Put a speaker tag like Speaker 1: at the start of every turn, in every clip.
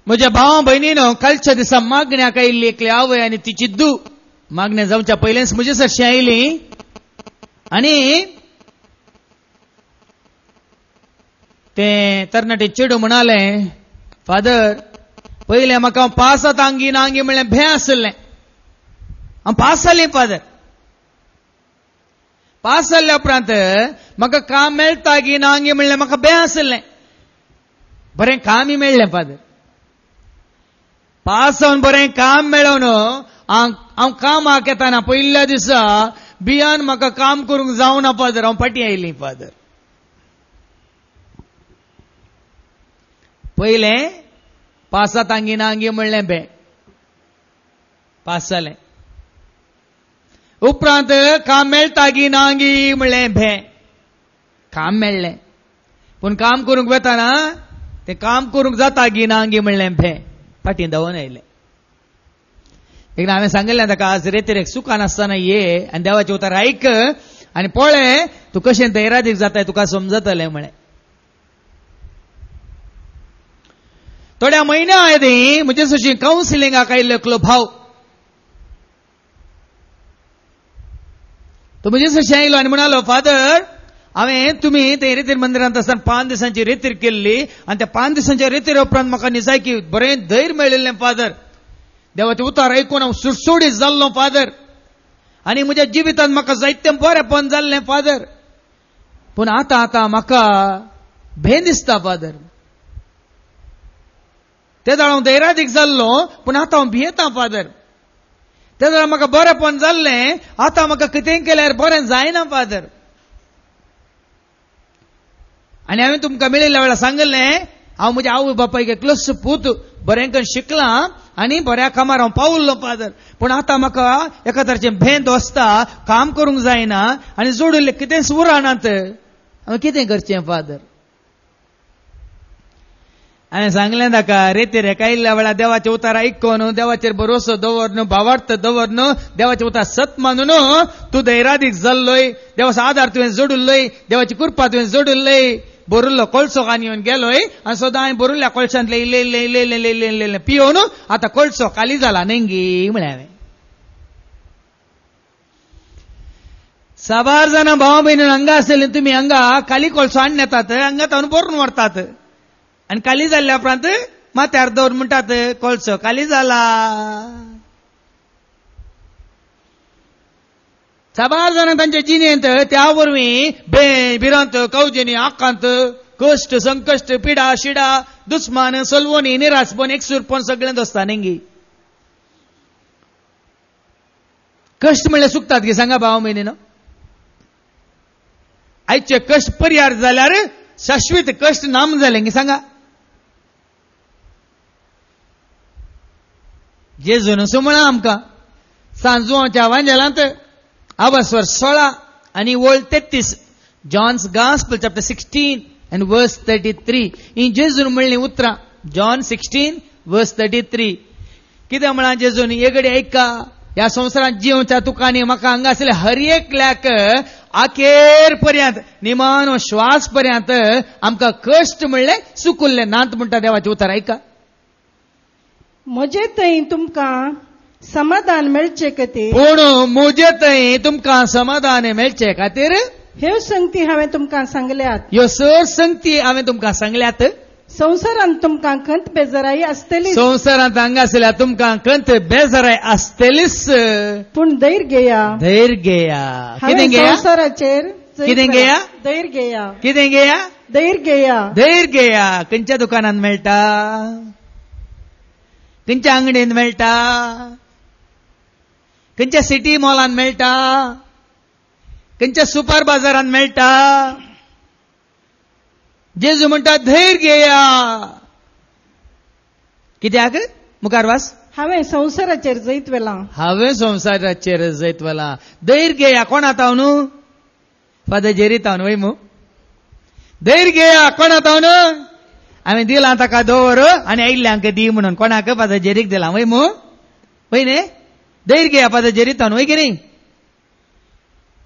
Speaker 1: म्हज्या भावा भयणीनो, कालच्या दिसा मागण्याक आयिल्ली एकली आवय आनी तिची दू मागण्या जावच्या पयलेच म्हजे सरशी आयली आनी ते तरणाटे चेडू म्हणाले, फादर पयले म्हाका पासात आंगी नांगी म्हणलें भे आसलें, हांव पास जालें फादर. पास जाल्ल्या उपरांत म्हाका काम मेळटा गी नांगी म्हणलें म्हाका भे आसलें. बरें कामय मेळ्ळें फादर. पास जावन बरें काम मेळोवन हांव कामाक येताना पयल्या दिसा बियान म्हाका काम करूंक जावना फादर, हांव फाटीं आयलीं फादर. पयले पासात आंगी नांगी म्हणलें भे, पास जालें. उपरांत काम मेळटा गी नांगी म्हणलें भे, काम मेळ्ळें. पूण काम करूंक वेताना तें काम करूंक जाता गी नांगी म्हणलें भे, फाटीं धांवन आयलें. एकदां हांवें सांगिल्लें ताका, आज रेतीरेक सुखान आसतना ये आनी देवाचें उतर आयक आनी पळय तूं कशें दैरादीक जाताय, तुका समजतलें म्हळें. थोड्या म्हयन्या आदीं म्हजे सशी कावन्सिलिंगाक आयिल्लो एकलो भाव तो म्हजे सशी आयलो आनी म्हणालो, फादर हांवें तुमी ते रेतीर मंदिरांत आसतना 5 दिसांची रेतीर केल्ली आनी त्या 5 दिसांच्या रेतीर उपरांत म्हाका निजायकी बरें धैर्य मेळिल्लें फादर. देवाचें उतार आयकून हांव सुटसुटीत जाल्लो फादर आनी म्हज्या जिवितांत म्हाका जायतें बरेंपण जाल्लें फादर. पूण आतां म्हाका भंय दिसता फादर. ते दाळ हांव दैरादीक जाल्लो पूण आतां हांव भियेतां फादर. ते दाळ म्हाका बरेंपण जाल्लें, आतां म्हाका कितेंय केल्यार बरें जायना फादर. आनी हांवें तुमकां मेळिल्ल्या वेळार सांगलें, हांव म्हज्या आवय बापायक एकलोच पूत, बरें करून शिकलां आनी बऱ्या कामार हांव पावल्लो फादर. पूण आतां म्हाका एका तरेचें भेंत वसता, काम करूंक जायना आनी जोडुल्लें कितेंच उरनात, हांवें कितें करचें फादर. हांवें सांगलें ताका, रेतीर आयिल्ल्या वेळार देवाचें उतार आयकून देवाचेर भरोसो दवर न्हू, भावार्थ दवर न्हू, देवाचें उतार सत मानून तूं दैरादीक जाल्लोय, देवाचो आदार तुवें जोडुल्लोय, देवाची कृपा तुवें जोडुल्लोय, बरुल्लो कोळसो येवन गेलोय आनी सदां हांवें बरुल्ल्या कोळशांतले इल्लें पियोन आतां कोळसो खाली जाला नेंगी म्हळें हांवें. 6 जाणां भावा भयणीन हांगा आसलेलीं तुमी हांगा खाली कोळसो हाडून येतात, हांगा तावन भरून व्हरतात आनी खाली जाल्ल्या उपरांत माथ्यार दवर म्हणटात कोळसो खाली जाला. 6 जाणां तांच्या जिणेंत त्या वरवीं भिरांत कवजिनी आकांत कश्ट संकश्ट पिडा शिडा दुस्मान सलवणी निराशपण एकसूरपण सगळें आसता नेंगी. कश्ट म्हणल्यार सुकतात गे सांगा भाव भयणीनो. आयचे कश्ट परिहार जाल्यार शाश्वत कश्ट नाम जाले गे सांगा. जेजून सुमळा आमकां सांजवाच्या वांजेलांत अवस्वर 16 आनी वळ 33 John's gospel chapter 16 and verse 33 ही जेजून म्हणली उतरां. जॉन 16 verse 33 कितें म्हळां जेजून, येगडे ऐका, ह्या संवसारांत जिवच्या तुकांनी म्हाका हांगा आसले हर एकल्याक आखेर पर्यंत निमानो श्वास पर्यंत आमकां कश्ट म्हणले सुकुल्ले नात म्हणटा देवाचें उतर ऐका.
Speaker 2: म्हजे थंय तुमकां समाधान मेळचे खातीर,
Speaker 1: पूण म्हजे थंय तुमकां समाधान मेळचे खातीर
Speaker 2: ह्यो संगती हांवें तुमकां सांगल्यात.
Speaker 1: ह्यो सर संगती हांवें तुमकां सांगल्यात.
Speaker 2: संवसारांत तुमकां खंत बेजाराई आसतली,
Speaker 1: संवसारांत हांगा आसल्या तुमकां खंत बेजाराय आसतलीच, पूण
Speaker 2: धैर्य घेया.
Speaker 1: धैर्य घेया. कितें घेया?
Speaker 2: संवसाराचेर
Speaker 1: कितें घेया?
Speaker 2: धैर्य घेया.
Speaker 1: कितें घेया?
Speaker 2: धैर्य घेया.
Speaker 1: धैर्य घेया. खंयच्या दुकानांत मेळटा? खंयच्या अंगडीन मेळटा? खंयच्या सिटी मॉलांत मेळटा? खंयच्या सुपर बाजारांत मेळटा? जेजू म्हणटा धैर्य घेया. कित्याक? मुखार वास.
Speaker 2: हांवें संवसाराचेर जैत वेलां.
Speaker 1: हांवें संवसाराचेर जैत वेलां. धैर्य घेया. कोण आतां न्हू? फादर जेरीत हांव वय मू. धैर्य घेया. कोण आतां न्हू? हांवें दिलां ताका दवर आनी आयिल्ल्यांक दी म्हणून. कोणाक? फादर जेरीक दिलां वय मू. वय न्ही? धैर्य घेया फादर जेरीत हांव वय की न्ही?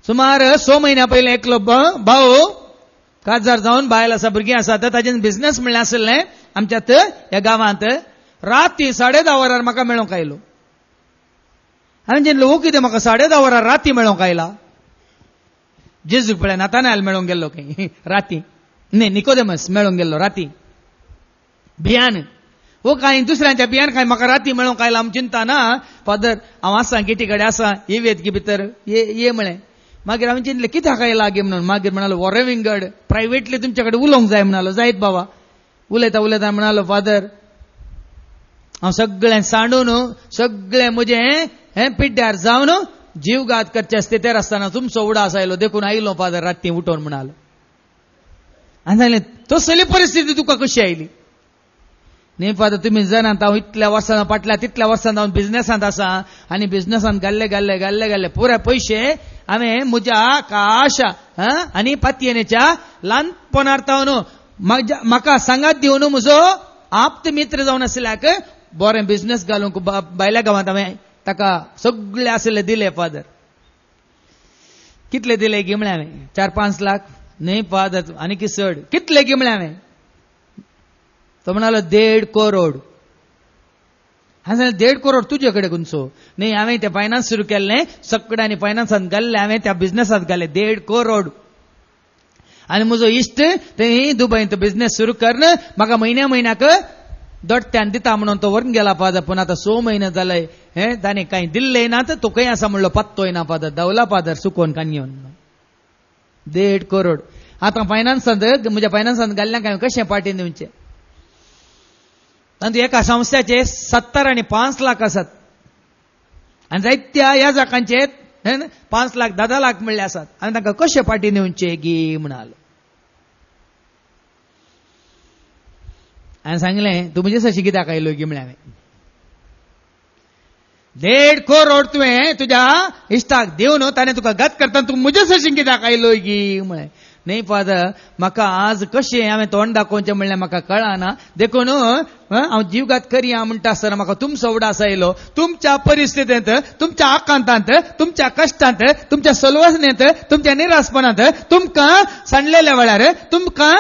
Speaker 1: सुमार 6 म्हयन्या पयलीं एकलो भाऊ काजार जावन बायल आसा, भुरगीं आसात, ताजें बिझनेस म्हणलें आसलें आमच्यात ह्या गांवांत. राती 10:30 वरार म्हाका मेळोंक आयलो. हांवें चिंतलें हो कितें म्हाका 10:30 वरार राती मेळोंक आयला. जेजूक पळय नातानायल मेळोंक गेल्लो खंय राती. न्ही निकोदेमस मेळोंक गेल्लो राती भियान. हो काय दुसऱ्यांच्या भियान काय म्हाका राती मेळोंक आयला आम चिंता ना. फादर हांव आसा गेटी कडेन आसा येवेत की भितर ये म्हळें. मागीर हांवें चिंतलें कित्याक आयला गे म्हणून. मागीर म्हणालो वॉरे विंगड प्रायवेटली तुमचे कडेन उलोवंक जाय म्हणालो. जायत बाबा. उलयता उलयता म्हणालो फादर हांव सगळें सांडून सगळें म्हजें पिड्ड्यार जावन जीवघात करचे स्थितीर आसतना तुमचो उडास आयलो देखून आयलो फादर राती उठोवन म्हणालो. आनी सांगलें तसली परिस्थिती तुका कशी आयली. न्ही फादर तुमी जाणात हांव इतल्या वर्सां फाटल्या तितल्या वर्सां हांव बिझनेसांत आसा आनी बिझनेसांत घाल्ले पुरे पयशे हांवें म्हज्या काशा आनी पातयेनेच्या ल्हानपणांतावन म्हाका सांगात दिवन म्हजो आप्त मित्र जावन आसल्याक बरें बिझनेस घालूंक भायल्या गांवांत हांवें ताका सगळे आसले दिले फादर. कितले दिले गी म्हळें हांवें 4-5 लाख. न्ही फादर आनी की चड कितले गी म्हळें हांवें. तो म्हणालो 1.5 करोड. हांवें सांगलें 1.5 करोड तुजे कडेन खंयचो. न्ही हांवें तें फायनान्स सुरू केल्लें सगळ्यांनी फायनान्सांत घाल्लें हांवें त्या बिझनेसांत घालें 1.5 करोड. आनी म्हजो इश्ट थंय दुबयंत बिझनेस सुरू करन म्हाका म्हयन्याक दोडत्यान दिता म्हणून तो व्हरून गेला फादर. पूण आतां 6 म्हयने जाले ताणें कांय दिल्लें ना. तो खंय आसा म्हणलो पत्तोय ना फादर. धांवला फादर सुकोवन कांगेवन 1.5 करोड. आतां फायनान्सांत म्हज्या फायनान्सांत घाल्ल्याक हांवें कशें पार्टी दिवचें. तातूंत एका संस्थेचे 70 आनी 5 लाख आसात आनी जायत्या ह्या जाकांचे 5 लाख 10 लाख म्हणले आसात. हांवें तांकां कशें पार्टी दिवचे गी म्हणालो. हांवें सांगलें तूं म्हणजे सशी कित्याक आयलो गी म्हळें. हांवें 1.5 करोड तुवें तुज्या इश्टाक दिवन ताणें तुका घात करता तूं म्हजे सशी कित्याक आयलो गी म्हळें. न्ही फादर म्हाका आज कशें हांवें तोंड दाखोवचें म्हणलें म्हाका कळना. देखून हांव जीवघात करया म्हणटा आसतना म्हाका तुमचो उडास आयलो. तुमच्या परिस्थितींत तुमच्या आकांतांत तुमच्या कश्टांत तुमच्या सलवसनेंत तुमच्या निरासपणांत तुमकां सांडलेल्या वेळार तुमकां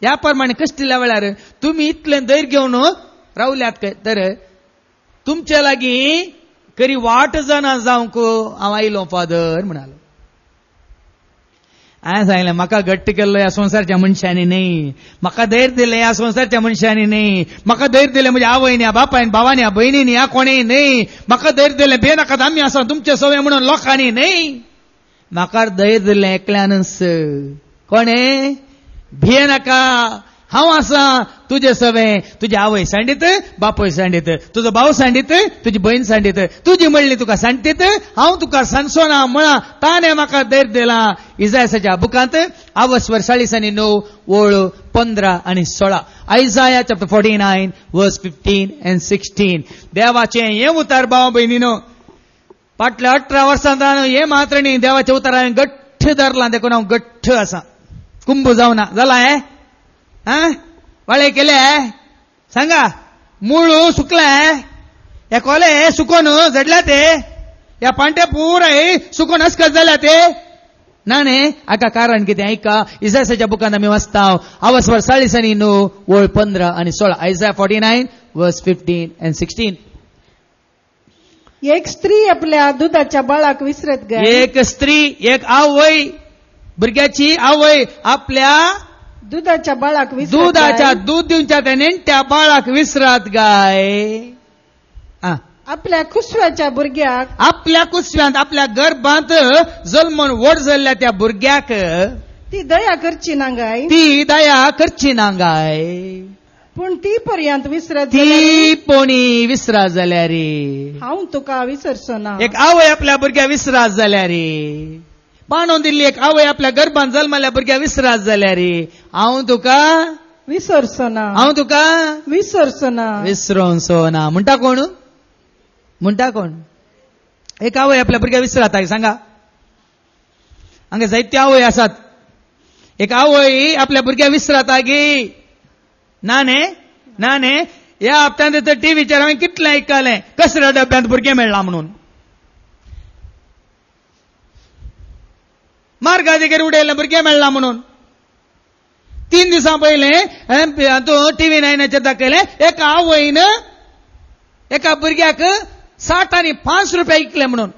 Speaker 1: ह्या प्रमाणे कश्टिल्ल्या वेळार तुमी इतलें धैर्य घेवन रावल्यात काय तर तुमचे लागीं खरी वाट जाणा जावंक हांव आयलो फादर म्हणालो. हांवें सांगलें म्हाका घट्ट केल्लो ह्या संवसारच्या मनशांनी न्ही. म्हाका धैर्य दिलें ह्या संवसारच्या मनशांनी न्ही. म्हाका धैर्य दिलें म्हज्या आवयन ह्या बापायन भावान ह्या भयणीन ह्या कोणेय न्ही. म्हाका धैर्य दिलें बेनाकात आमी आसा तुमचे सवय म्हणून लोकांनी न्ही. म्हाका धैर्य दिलें एकल्यानच. कोणे भिये नाका हांव आसा तुजे सवय. तुजी आवय सांडीत बापय सांडीत तुजो भाव सांडीत तुजी बहीण सांडीत तुजी म्हणली तुका सांडीत हांव तुका सांडचो ना म्हणा. ताणें म्हाका धैर्य दिलां. इसायाच्या बुकांत आवस्वर 40:9 ओळ 15 आनी 16. आयजाया चॅप्टर 49 वर्स 15 and 16. देवाचें हें उतार भाव भयणीनो फाटल्या 18 वर्सांत हें मात्र न्ही. देवाचें उतार हांवें गठ्ठ धरलां देखून हांव गठ्ठ आसा. कुंभ जावना जाला हें वाळे केले सांगा. मूळ सुकला हे कोले सुकोन झडल्या ते ह्या पांटे पुराय सुकोन हस्कत जाल्या ते ना न्ही. हाका कारण कितें ऐका. इसायाच्या बुकांत आमी वाचता आवस्वर 40:9 ओळ 15 आनी 16. आयजाया 49 वर्स 15 and 16.
Speaker 2: एक स्त्री आपल्या दुधाच्या बाळाक विसरत गाय.
Speaker 1: एक स्त्री एक आवय भुरग्याची आवय आपल्या
Speaker 2: दुधाच्या बाळाक
Speaker 1: दुधाच्या दूध दिवच्या त्या नेणट्या बाळाक विसरात गाय.
Speaker 2: आपल्या कुसव्याच्या भुरग्याक
Speaker 1: आपल्या कुसव्यांत आपल्या गर्भांत जल्मून व्हड जाल्ल्या त्या भुरग्याक
Speaker 2: ती दया करची ना गाय.
Speaker 1: ती दया करची ना गाय.
Speaker 2: पूण ती पर्यंत विसरत
Speaker 1: ती पोणी विसरा जाल्या रे.
Speaker 2: हांव तुका विसरचो ना.
Speaker 1: एक आवय आपल्या भुरग्या विसरात जाल्या रे. पाणोवन दिल्ली एक आवय आपल्या गर्भांत जल्मल्या भुरग्या विसरात जाल्या रे. हांव तुका
Speaker 2: विसरचो ना.
Speaker 1: हांव तुका
Speaker 2: विसरचो ना.
Speaker 1: विसरोंचो ना म्हणटा कोण. म्हणटा कोण. एक आवय आपल्या भुरग्या विसरात सांगा. हांगा जायत्यो आवय आसात. एक आवय आपल्या भुरग्या विसरात गे ना न्ही. ह्या हप्त्यांत तर टीव्हीचेर हांवें कितलें आयकलें कसऱ्या डब्यांत भुरगे मेळ्ळा म्हणून. मार्गादेगेर उडयल्ले भुरगे मेळ्ळा म्हणून. 3 दिवसां पयलें तूं टीव्ही 9 दाखयलें एका आवयन एका भुरग्याक 60 आनी 5 रुपया विकले म्हणून.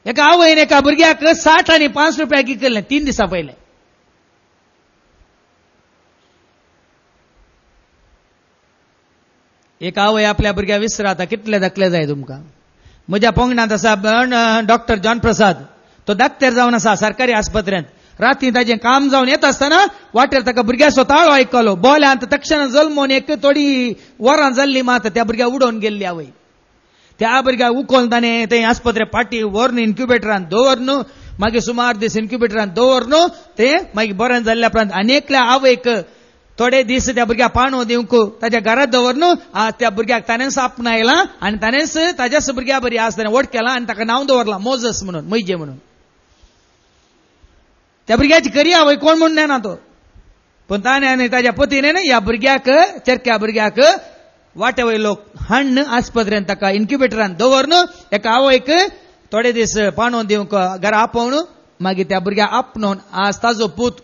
Speaker 1: एका आवयन एका भुरग्याक 60 आनी 5 रुपया विकले 3 दिसां पयलें. एक आवय आपल्या भुरग्या विसराता कितले दाखले जाय तुमकां. म्हज्या पंगडांत आसा डॉक्टर जॉन प्रसाद. तो दाक्तेर जावन आसा सरकारी आस्पत्र्यांत. राती ताजें काम जावन येता आसतना वाटेर ताका भुरग्याचो ताळो आयकलो. बोल्यांत तक्षण जल्मोन एक थोडी वरां जाल्ली मात त्या भुरग्या उडोवन गेल्ली आवय. त्या भुरग्याक उखोवन ताणें ते आस्पत्रे पाटी व्हरून इन्क्युबेटरांत दवरन मागीर सुमार दीस इन्क्युबेटरांत दवरन ते मागीर बरें जाल्ल्या उपरांत आनीकल्या आवयक थोडे दीस त्या भुरग्याक पाणो दिवंक ताच्या घरांत दवरन त्या भुरग्याक ताणेंच आपणायला आनी ताणेंच ताच्याच भुरग्या बरी आज ताणें वोट केला आनी ताका नांव दवरलां मोजस म्हणून, मैजे म्हणून. त्या भुरग्याची खरी आवय कोण म्हणून नेना तो. पूण ताणें आनी ताच्या पतीन ह्या भुरग्याक चरक्या भुरग्याक वाटे वयलो हाडन आस्पत्रेंत ताका इन्क्युबेटरांत दवरन एका आवयक थोडे दीस पाणो दिवंक घरा आपोवन मागीर त्या भुरग्याक आपणोवन आज ताजो पूत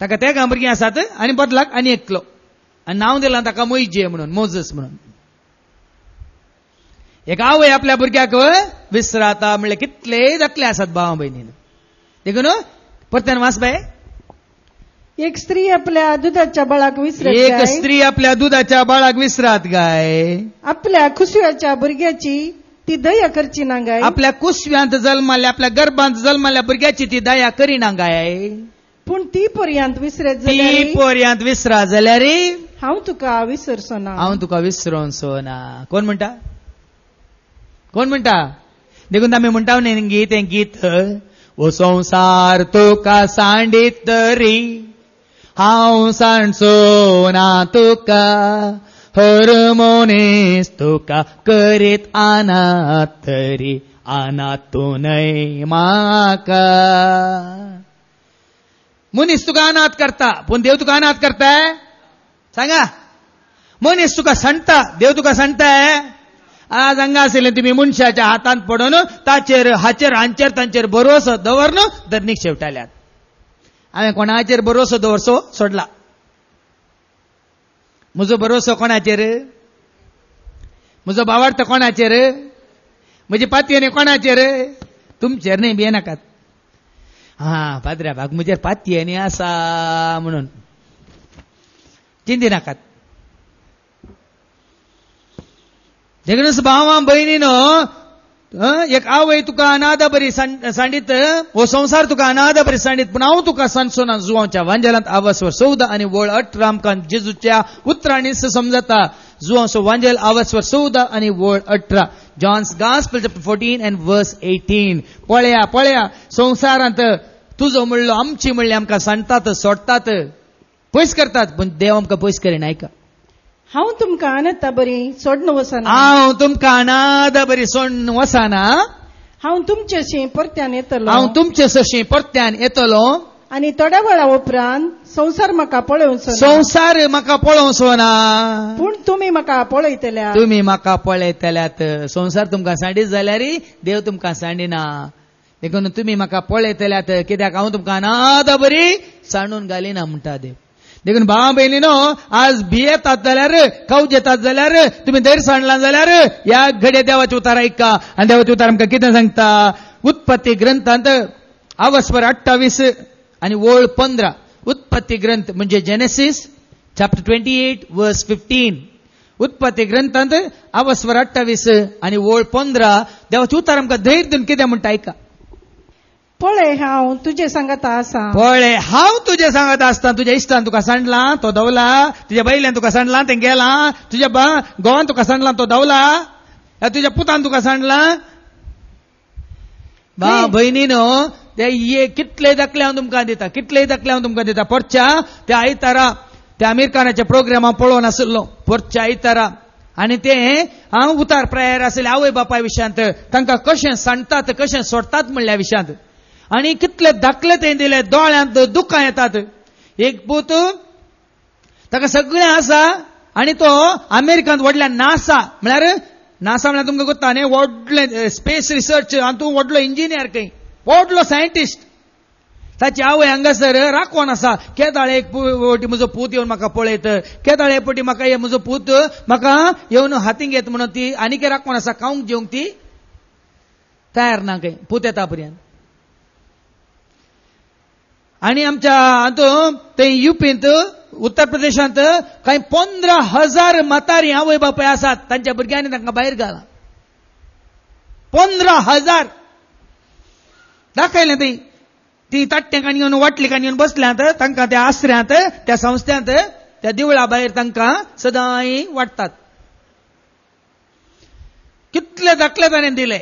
Speaker 1: ताका तेगा भुरगीं आसात आनी बदलाक आनी एकलो आनी नांव दिलां ताका मैजे म्हणून, मोजस म्हणून. एक आवय आपल्या भुरग्याक विसराता म्हणल्यार कितलेय दाखले आसात भावा भयणीन. देखून परतन वाच बाय.
Speaker 2: एक स्त्री आपल्या दुधाच्या बाळाक विसरत
Speaker 1: एक
Speaker 2: गाय.
Speaker 1: स्त्री आपल्या दुधाच्या बाळाक विसरात गाय.
Speaker 2: आपल्या कुसव्याच्या भुरग्याची ती दया करची ना गाय.
Speaker 1: आपल्या कुसव्यांत जल्माल्या आपल्या गर्भांत जल्माल्या भुरग्याची ती दया करिना गाय.
Speaker 2: पूण ती पर्यंत विसरत
Speaker 1: ती
Speaker 2: जाल्यार
Speaker 1: पर्यंत विसरा जाल्यार
Speaker 2: हांव तुका विसरचो ना.
Speaker 1: हांव तुका विसरोनसो ना. कोण म्हणटा? कोण म्हणटा? देखून आमी म्हणटा न्ही गीत, हें गीत ओ संसार तुका सांडीत तरी हांव सांडचो ना तुका, हर मनीस तुका करीत अनाथ तरी अनाथ तूं न्हय म्हाका. मनीस तुका अनाथ करता पूण देव तुका अनाथ करताय? सांगा. मनीस तुका सांडटा, देव तुका सांडताय? आज हांगा आशिल्ले तुमी मनशाच्या हातांत पडून ताचेर हाचेर हांचेर तांचेर भरोसो दवरन धरणीक शेवटाल्यात. हांवें कोणाचेर भरोसो दवरचो सोडला. म्हजो भरोसो कोणाचेर? म्हजो भावार्थ कोणाचेर? म्हजी पातयेनी कोणाचेर? तुमचेर न्ही, भिये नाकात. पाद्र्या भाग म्हजेर पातयेनी आसा म्हणून चिंती नाकात. देखून भावां भयणीनो, एक आवय तुका अनाथ बरी सांडीत, हो संसार तुका अनाथ बरी सांडीत, पूण हांव तुका सांडचो ना. जुवांच्या वांजेलांत आवाजवर 14 आनी वळ 18 आमकां जेजूच्या उतरांनी समजता. जुवांचो वांजेल आवाजवर 14 आनी वळ 18. John's gospel chapter 14 and verse 18. पळया पळया, संवसारांत तुजो म्हणलो आमची म्हणली आमकां सांडतात, सोडतात, पयस करतात, पूण देव आमकां पयस करिना. आयका,
Speaker 2: हांव तुमकां अनाथ बरी सोडन वचना.
Speaker 1: हांव तुमकां अनाथ बरी सोडन वचना.
Speaker 2: हांव तुमचेशी परत्यान येतलो.
Speaker 1: हांव तुमचे सशी परत्यान येतलो.
Speaker 2: आनी थोड्या वेळा उपरांत संवसार म्हाका पळोवचो ना.
Speaker 1: संवसार म्हाका पळोवचो ना,
Speaker 2: पूण तुमी म्हाका पळयतल्या.
Speaker 1: तुमी म्हाका पळयतल्यात. संवसार तुमकां सांडीत जाल्यार देव तुमकां सांडिना. देखून तुमी म्हाका पळयतल्यात, कित्याक हांव तुमकां अनाथ बरी सांडून घालिना म्हणटा देव. देखून भावा बहिणीनो, आज भियेतात जाल्यार, कौज येतात जाल्यार, तुम्ही दैर सांडला जाल्यार या घडये देवाचे उतार ऐका. आणि देवाचे उतार आमकां कितें सांगता? उत्पत्ती ग्रंथांत अवस्वर 28 आणि वळ 15. उत्पत्ती ग्रंथ म्हणजे जेनेसिस चॅप्टर 28 verse 15. उत्पत्ती ग्रंथांत अवस्वर 28 आणि वळ 15 देवाचे उतार आमकां धैर्य दिवन कितें म्हणटा ऐका.
Speaker 2: पळय हांव तुजे सांगता आसा.
Speaker 1: पळय हांव तुजे सांगत आसता. तुज्या इश्टान तुका सांडला तो दवला, तुज्या बैल्यान तुका सांडला तें गेला, तुज्या घोवान तुका सांडला तो दवला, तुज्या पुतान तुका सांडला. भयणीनो, ते कितले दाखले हांव तुमकां दिता, कितलेय दाखले हांव तुमकां दिता. परच्या त्या आयतारा त्या आमीर खानाच्या प्रोग्रामाक पळोवन आशिल्लो, परच्या आयतारा. आनी ते हांव उतार प्रेयर आशिल्ले आवय बापाय विशयांत, तांकां कशें सांडटात कशें सोडटात म्हणल्या विशयांत. आनी कितले दाखले ते दिले. दोळ्यांत दुखां येतात. एक पूत ताका सगळें आसा आनी तो अमेरिकांत व्हडल्यान नासा म्हळ्यार तुमकां कोत्ता न्ही, व्हडलें स्पेस रिसर्च हातूंत व्हडलो इंजिनियर खंय, व्हडलो सायंटिस्ट. ताची आवय हांगासर राखवण आसा. केदाळ एक फावटी म्हजो पूत येवन म्हाका पळयत, केदाळ एक फावटी म्हाका म्हजो पूत म्हाका येवन हातींक घेत म्हणून ती आनीक राखवण आसा. खावंक जेवंक ती तयार ना खंय पूत येता पर्यंत. आणि आमच्या हातूंत थंय युपींत उत्तर प्रदेशांत काही 15,000 म्हातारी आवय बापाय आसात. तांच्या भुरग्यांनी तांकां भायर घाला. 15,000 दाखयलें थंय. ती ताट्ट्यांक येवन वाटलीक येवन बसल्यांत. तांकां त्या आसऱ्यांत, त्या संस्थ्यांत, त्या देवळा भायर तांकां सदांय वाटतात. कितले दाखले ताणें दिले.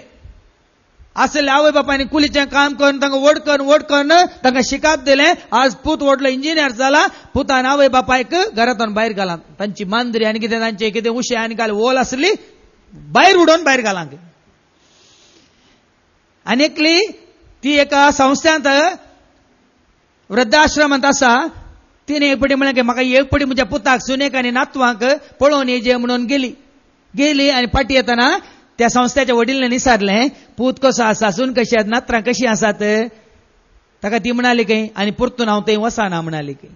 Speaker 1: असले आवय बापायनी कुलीचें काम करून तांकां वड करून तांकां शिकाप दिलें. आज पूत व्हडलो इंजिनियर जाला. पुतान आवय बापायक घरांतून भायर घाला. तांची मांद्री आनी कितें तांचे कितें उशे आनी घाल ओल आसली भायर उडोवन भायर घालांक. आनीकली ती एका संस्थांत वृद्धाश्रमांत आसा. तिने एक पटी म्हणलें म्हाका एक पटी म्हज्या पुताक सुनेक आनी नातवांक पळोवन येजे म्हणून गेली आनी फाटी येतना त्या संस्थेच्या वडिलांनी विचारलें पूत कसो आसा, सून कशी आसा, नात्रां कशीं आसात. ताका ती म्हणाली खंय आनी परतून हांव थंय वचना म्हणाली खंय.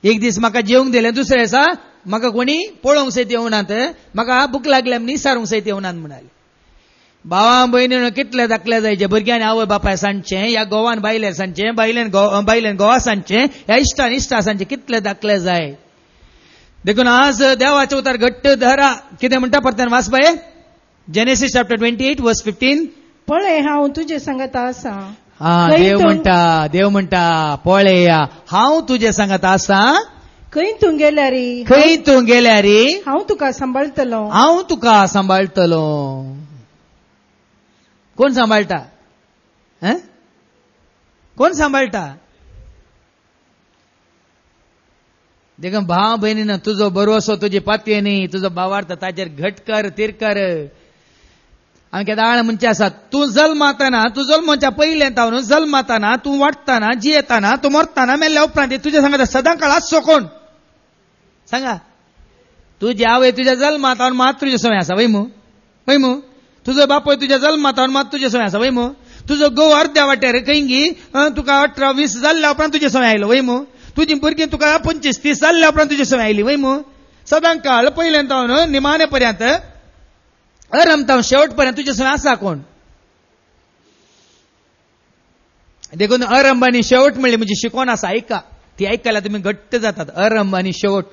Speaker 1: एक दीस म्हाका जेवंक दिलें, दुसऱ्या दिसा म्हाका कोणी पळोवंक सयत येवनात, म्हाका भूक लागल्या म्हण विचारूंक सयत येवनात म्हणाली. भावां भयणीनो कितले दाखले जायचे. भुरग्यांनी आवय बापाय सांगचें, ह्या गोवान बायलेर सांगचें, बायलेन गोवा सांगचें, ह्या इश्टान इश्टा सांगचें. कितले दाखले जाय. देखून आज देवाचे उतार घट्ट धरा. कितें म्हणटा परत्यान वाच बाये. जेनेसिस चॅप्टर 28 वर्स 15.
Speaker 2: पळय हांव तुजे सांगता आसा.
Speaker 1: देव म्हणटा पळया हांव तुजे सांगता आसा.
Speaker 2: खंय तूं गेल्यार हांव तुका सांबाळटलो.
Speaker 1: कोण सांबाळटा? कोण सांबाळटा? देखून भाव बहिणीनं तुझो भरोसो तुजी पातयेनी, तुजो भावार्थ ताचेर घट कर, तीर कर. आनी केदाळ म्हणचे आसात तूं जल्मातना, तूं जल्माच्या पयलें तावन जल्मातना, तूं वाडटाना, जियेताना, तूं मरताना, मेल्ल्या उपरांत तुजे सांगता सदां काळ आसचो कोण? सांगा. तुजी आवय तुज्या जल्मातावन मात तुजे सवय आसा वय मू. तुजो बापूय तुज्या जल्मातावन मात तुजे सवय आसा वय मू. तुजो घोव अर्द्या वाटेर खंयगी तुका 18-20 जाल्ल्या उपरांत तुजे सवय आयलो वय मू. तुजी भुरगीं तुका 25-30 जाल्ल्या उपरांत तुजी सवय आयली वय मू. सदां काळ पयलें तावन निमाणे पर्यंत अरमतावन शेवट पर्यंत तुजे सवय आसा कोण? देखून अरंभ आनी शेवट म्हणली म्हजी शिकवण आसा. ऐका, ती ऐकल्यार तुमी घट्ट जातात. अरंभ आनी शेवट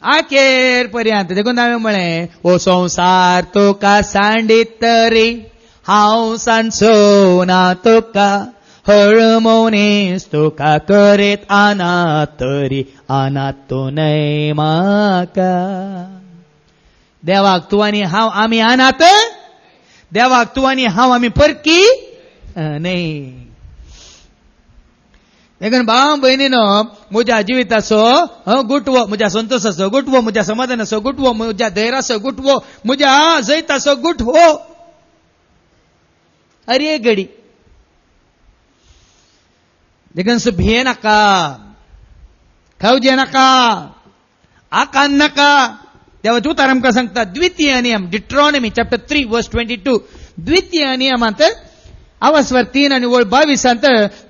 Speaker 1: आखेर पर्यंत. देखून हांवें म्हळें ओ संवसार तुका सांडीत तरी हांव सांडचो ना तुका. हळमोवनीस तुका करीत अनाथ तरी अनाथ तूं न्हय म्हाका. देवाक तूं आनी हांव आमी अनाथ. देवाक तूं आनी हांव आमी परकी न्हय. देखून भाव भयणीनो म्हज्या जिविताचो गुटवो, म्हज्या संतोशाचो गुटवो, म्हज्या समाधानाचो गुटवो, म्हज्या धैर्याचो गुटवो, म्हज्या जैताचो गुटवो अरे घडी. देखून भिये नाका, खावजे नाका, आकान नाका. देवाचे उतार आमकां सांगता द्वितीय नियम डिट्रॉनॉमी चॅप्टर 3 वर्स 22. द्वितीय नियमांत अवस्वर 3 आणि वळ 22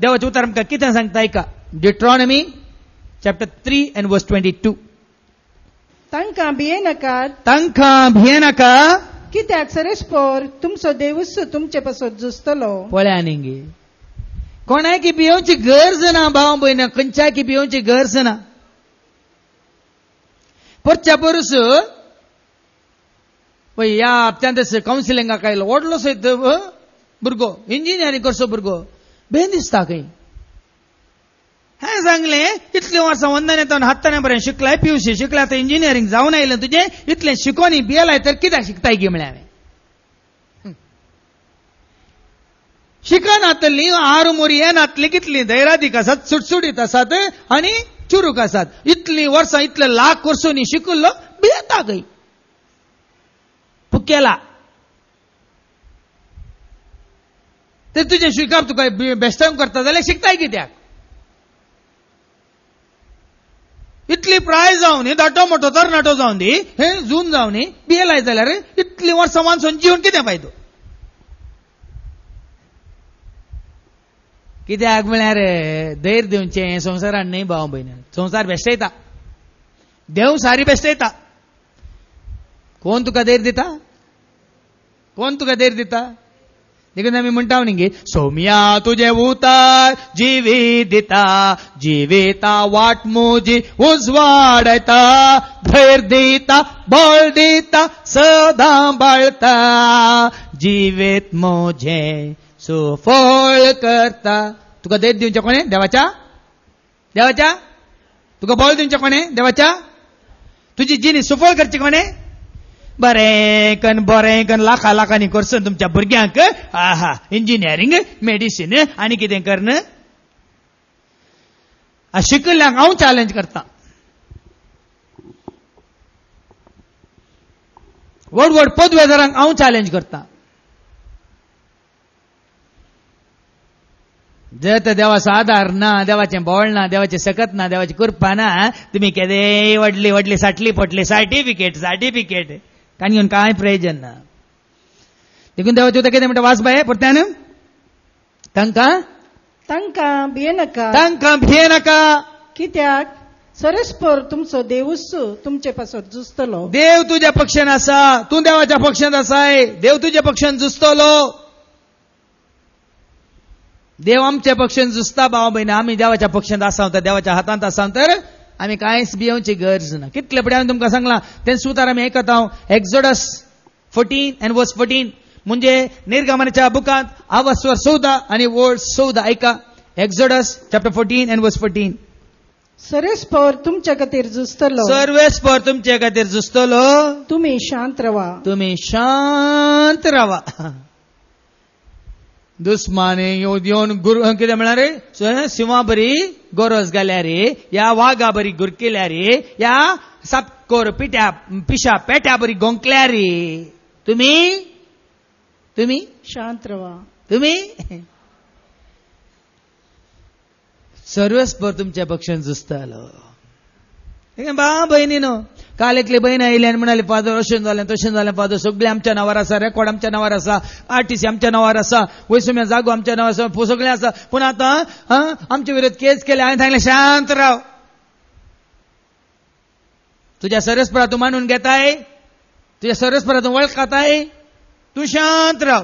Speaker 1: देवाचे उतार आमकां कितें सांगता ऐका. डिट्रॉनॉमी चॅप्टर 3 and verse 22.
Speaker 2: तांकां भियेनाकात, कित्याक सरस्पोर तुमचो देवूच तुमचे पासून झुजतलो.
Speaker 1: पळया न्ही, कोणाय की भियोवची गरज ना. भाव भयण खंयच्याय की भियोवची गरज ना. परच्या परस ह्या हप्त्यांत कावन्सिलिंगाक आयलो व्हडलो सयत भुरगो, इंजिनियरींग करचो भुरगो, भेन दिसता खंय. हें सांगलें इतलीं वर्सां वंदनेतावन हात्ताने बरें शिकलाय, PUC शिकलाय, आतां इंजिनियरींग जावन आयलें तुजें, इतलें शिकोनी बियलाय तर कित्याक शिकताय गे म्हळें हांवें. शिकनातलीं आरुमोरी येनातलीं कितलीं धैर्यादीक आसात, सुटसुटीत आसात आनी चुरूक आसात. इतलीं वर्सां इतले लाख वर्सांनी शिकल्लो भियेता खंय. पुकेला ते तुजें शिकप तुका बेश्टांक करता जाल्यार शिकताय कित्याक. इतली प्राय जावन दी, दाटो मोठो तरणाटो जावन दी, हे जून जावन दी, बियलाय जाल्यार इतलीं वर्सां मानसून जीवन कितें फायदो. कित्याक म्हळ्यार धैर्य दिवचें संवसारान न्हय भाव भयण. संवसार बेश्टयता, देव सारी बेश्टयता. कोण तुका धैर्य दिता? कोण तुका धैर्य दिता? देखून आमी म्हणटा न्ही, सौम्या तुझे उतार जिवीत दिता, जिविता वाट मुजी उजवाडता, धैर्य दिता, बळ दिता, सांबाळता, जिवीत मोजे सुफळ करता. तुका धैर्य दिवचें कोणे? देवाच्या. देवाच्या. तुका बळ दिवचें कोणे? देवाच्या. तुजी जिणी सुफळ करची कोणे? बरें कन लाखांनी करसन तुमच्या भुरग्यांक इंजिनियरींग, मेडिसीन आनी कितें करन. शिकल्यांक हांव चॅलेंज करता. व्हड पदवेदारांक हांव चॅलेंज करता. जर तर देवाचो आधार ना, देवाचें बळ ना, देवाची सकत ना, देवाची कृपा ना, तुम्ही केदे व्हडली साटली पटली सर्टिफिकेट काणी घेवन कांय प्रयोजन ना. देखून देवाचे उतर कितें म्हणटा वाच बाये परत्यान, तांकां भियेनाका. कित्याक?
Speaker 2: सरस्पर तुमचो देवूच तुमचे पासून झुजतलो.
Speaker 1: देव तुज्या पक्षान आसा, तूं देवाच्या पक्षांत आसाय. देव तुज्या पक्षान झुजतलो. देव आमच्या पक्षान झुजता भाव भयण. आमी देवाच्या पक्षांत आसा तर, देवाच्या हातांत आसा तर आमी कांयच भियोवची गरज ना. कितले फुडें हांवें तुमकां सांगलां तें सुतार आमी आयकता. एक्झोडस 14:14 म्हणजे निर्गमनाच्या बुकांत आवस्वर 14 आनी वळ 14 ऐका. Exodus chapter 14:14.
Speaker 2: सर्वेस्पर तुमच्या खातीर झुजतलो.
Speaker 1: सर्वेस्पर तुमच्या खातीर झुजतलो.
Speaker 2: तुम्ही शांत रावा. दुस्माने येवन कितें म्हणल्यार रे, सिंहा बरी गोरस घाल्या रे, या वाघा बरी गुरकिल्या रे, या सापकोर पिशा पेट्या बरी गोंकल्या रे. तुम्ही शांत रावा.
Speaker 1: तुम्ही सर्वस्पर तुमच्या पक्षान झुजतालो. बा बहिणीनो, काल एकली बहीण आयली आनी म्हणाली फादर अशें जालें तशें जालें फादर, सगळें आमच्या नांवार आसा, रेकॉर्ड आमच्या नांवार आसा, आरटीसी आमच्या नांवार आसा, वैसम्या जागो आमच्या नांवार आसा, सगळें आसा, पूण आतां आमचे विरोध केस केले. हांवें सांगलें शांत राव. तुज्या सरस्परा तूं मानून घेताय, तुज्या सरस्परा तूं वळखताय, तूं शांत राव.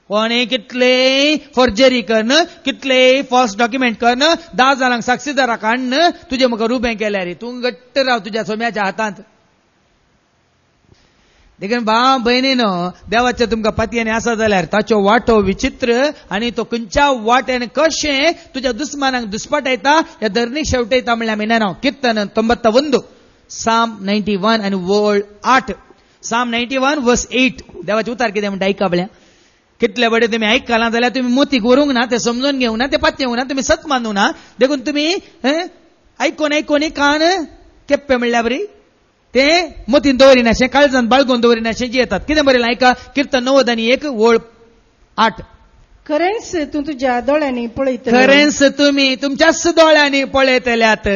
Speaker 1: कोणें कितले फॉर्जरी करन, कितले फॉल्स डॉक्युमेंट करन, 10 जाणांक साक्षीदाराक हाडन तुजें म्हाका रुबें केल्या रे. तूं घट्ट राव तुज्या सोम्याच्या हातांत. देखून भाव भयणीनो, देवाचे तुमकां पतयेन आसा जाल्यार ताचो वाटो विचित्र आनी तो खंयच्या वाट्यान कशें तुज्या दुस्मानांक दुस्पटायता ह्या धरणीक शेवटयता म्हणल्यार आमी नांव. कीर्तन 91 साम 91 आनी वळ 8. साम 91 वर्स 8 देवाचे उतार कितें म्हणटा ऐका बळ्या. कितले बडे तुम्ही ऐकला जाल्यार तुम्ही मोतीक व्हरूंक ना, ते समजून घेवंक ना, ते पातयेवंक ना, तुम्ही सत मानूंक ना. देखून तुम्ही आयकोन कान केप्पे म्हणल्यार बरी ते मोतीन दवरिनाशें, काळजान बाळगून दवरिनाशें जी येतात. कितें बरयलां ऐका. कीर्तन 91 वळ 8.
Speaker 2: खरेंच तूं तुज्या दोळ्यांनी पळयत.
Speaker 1: खरेंच तुम्ही तुमच्याच दोळ्यांनी पळयतल्यात.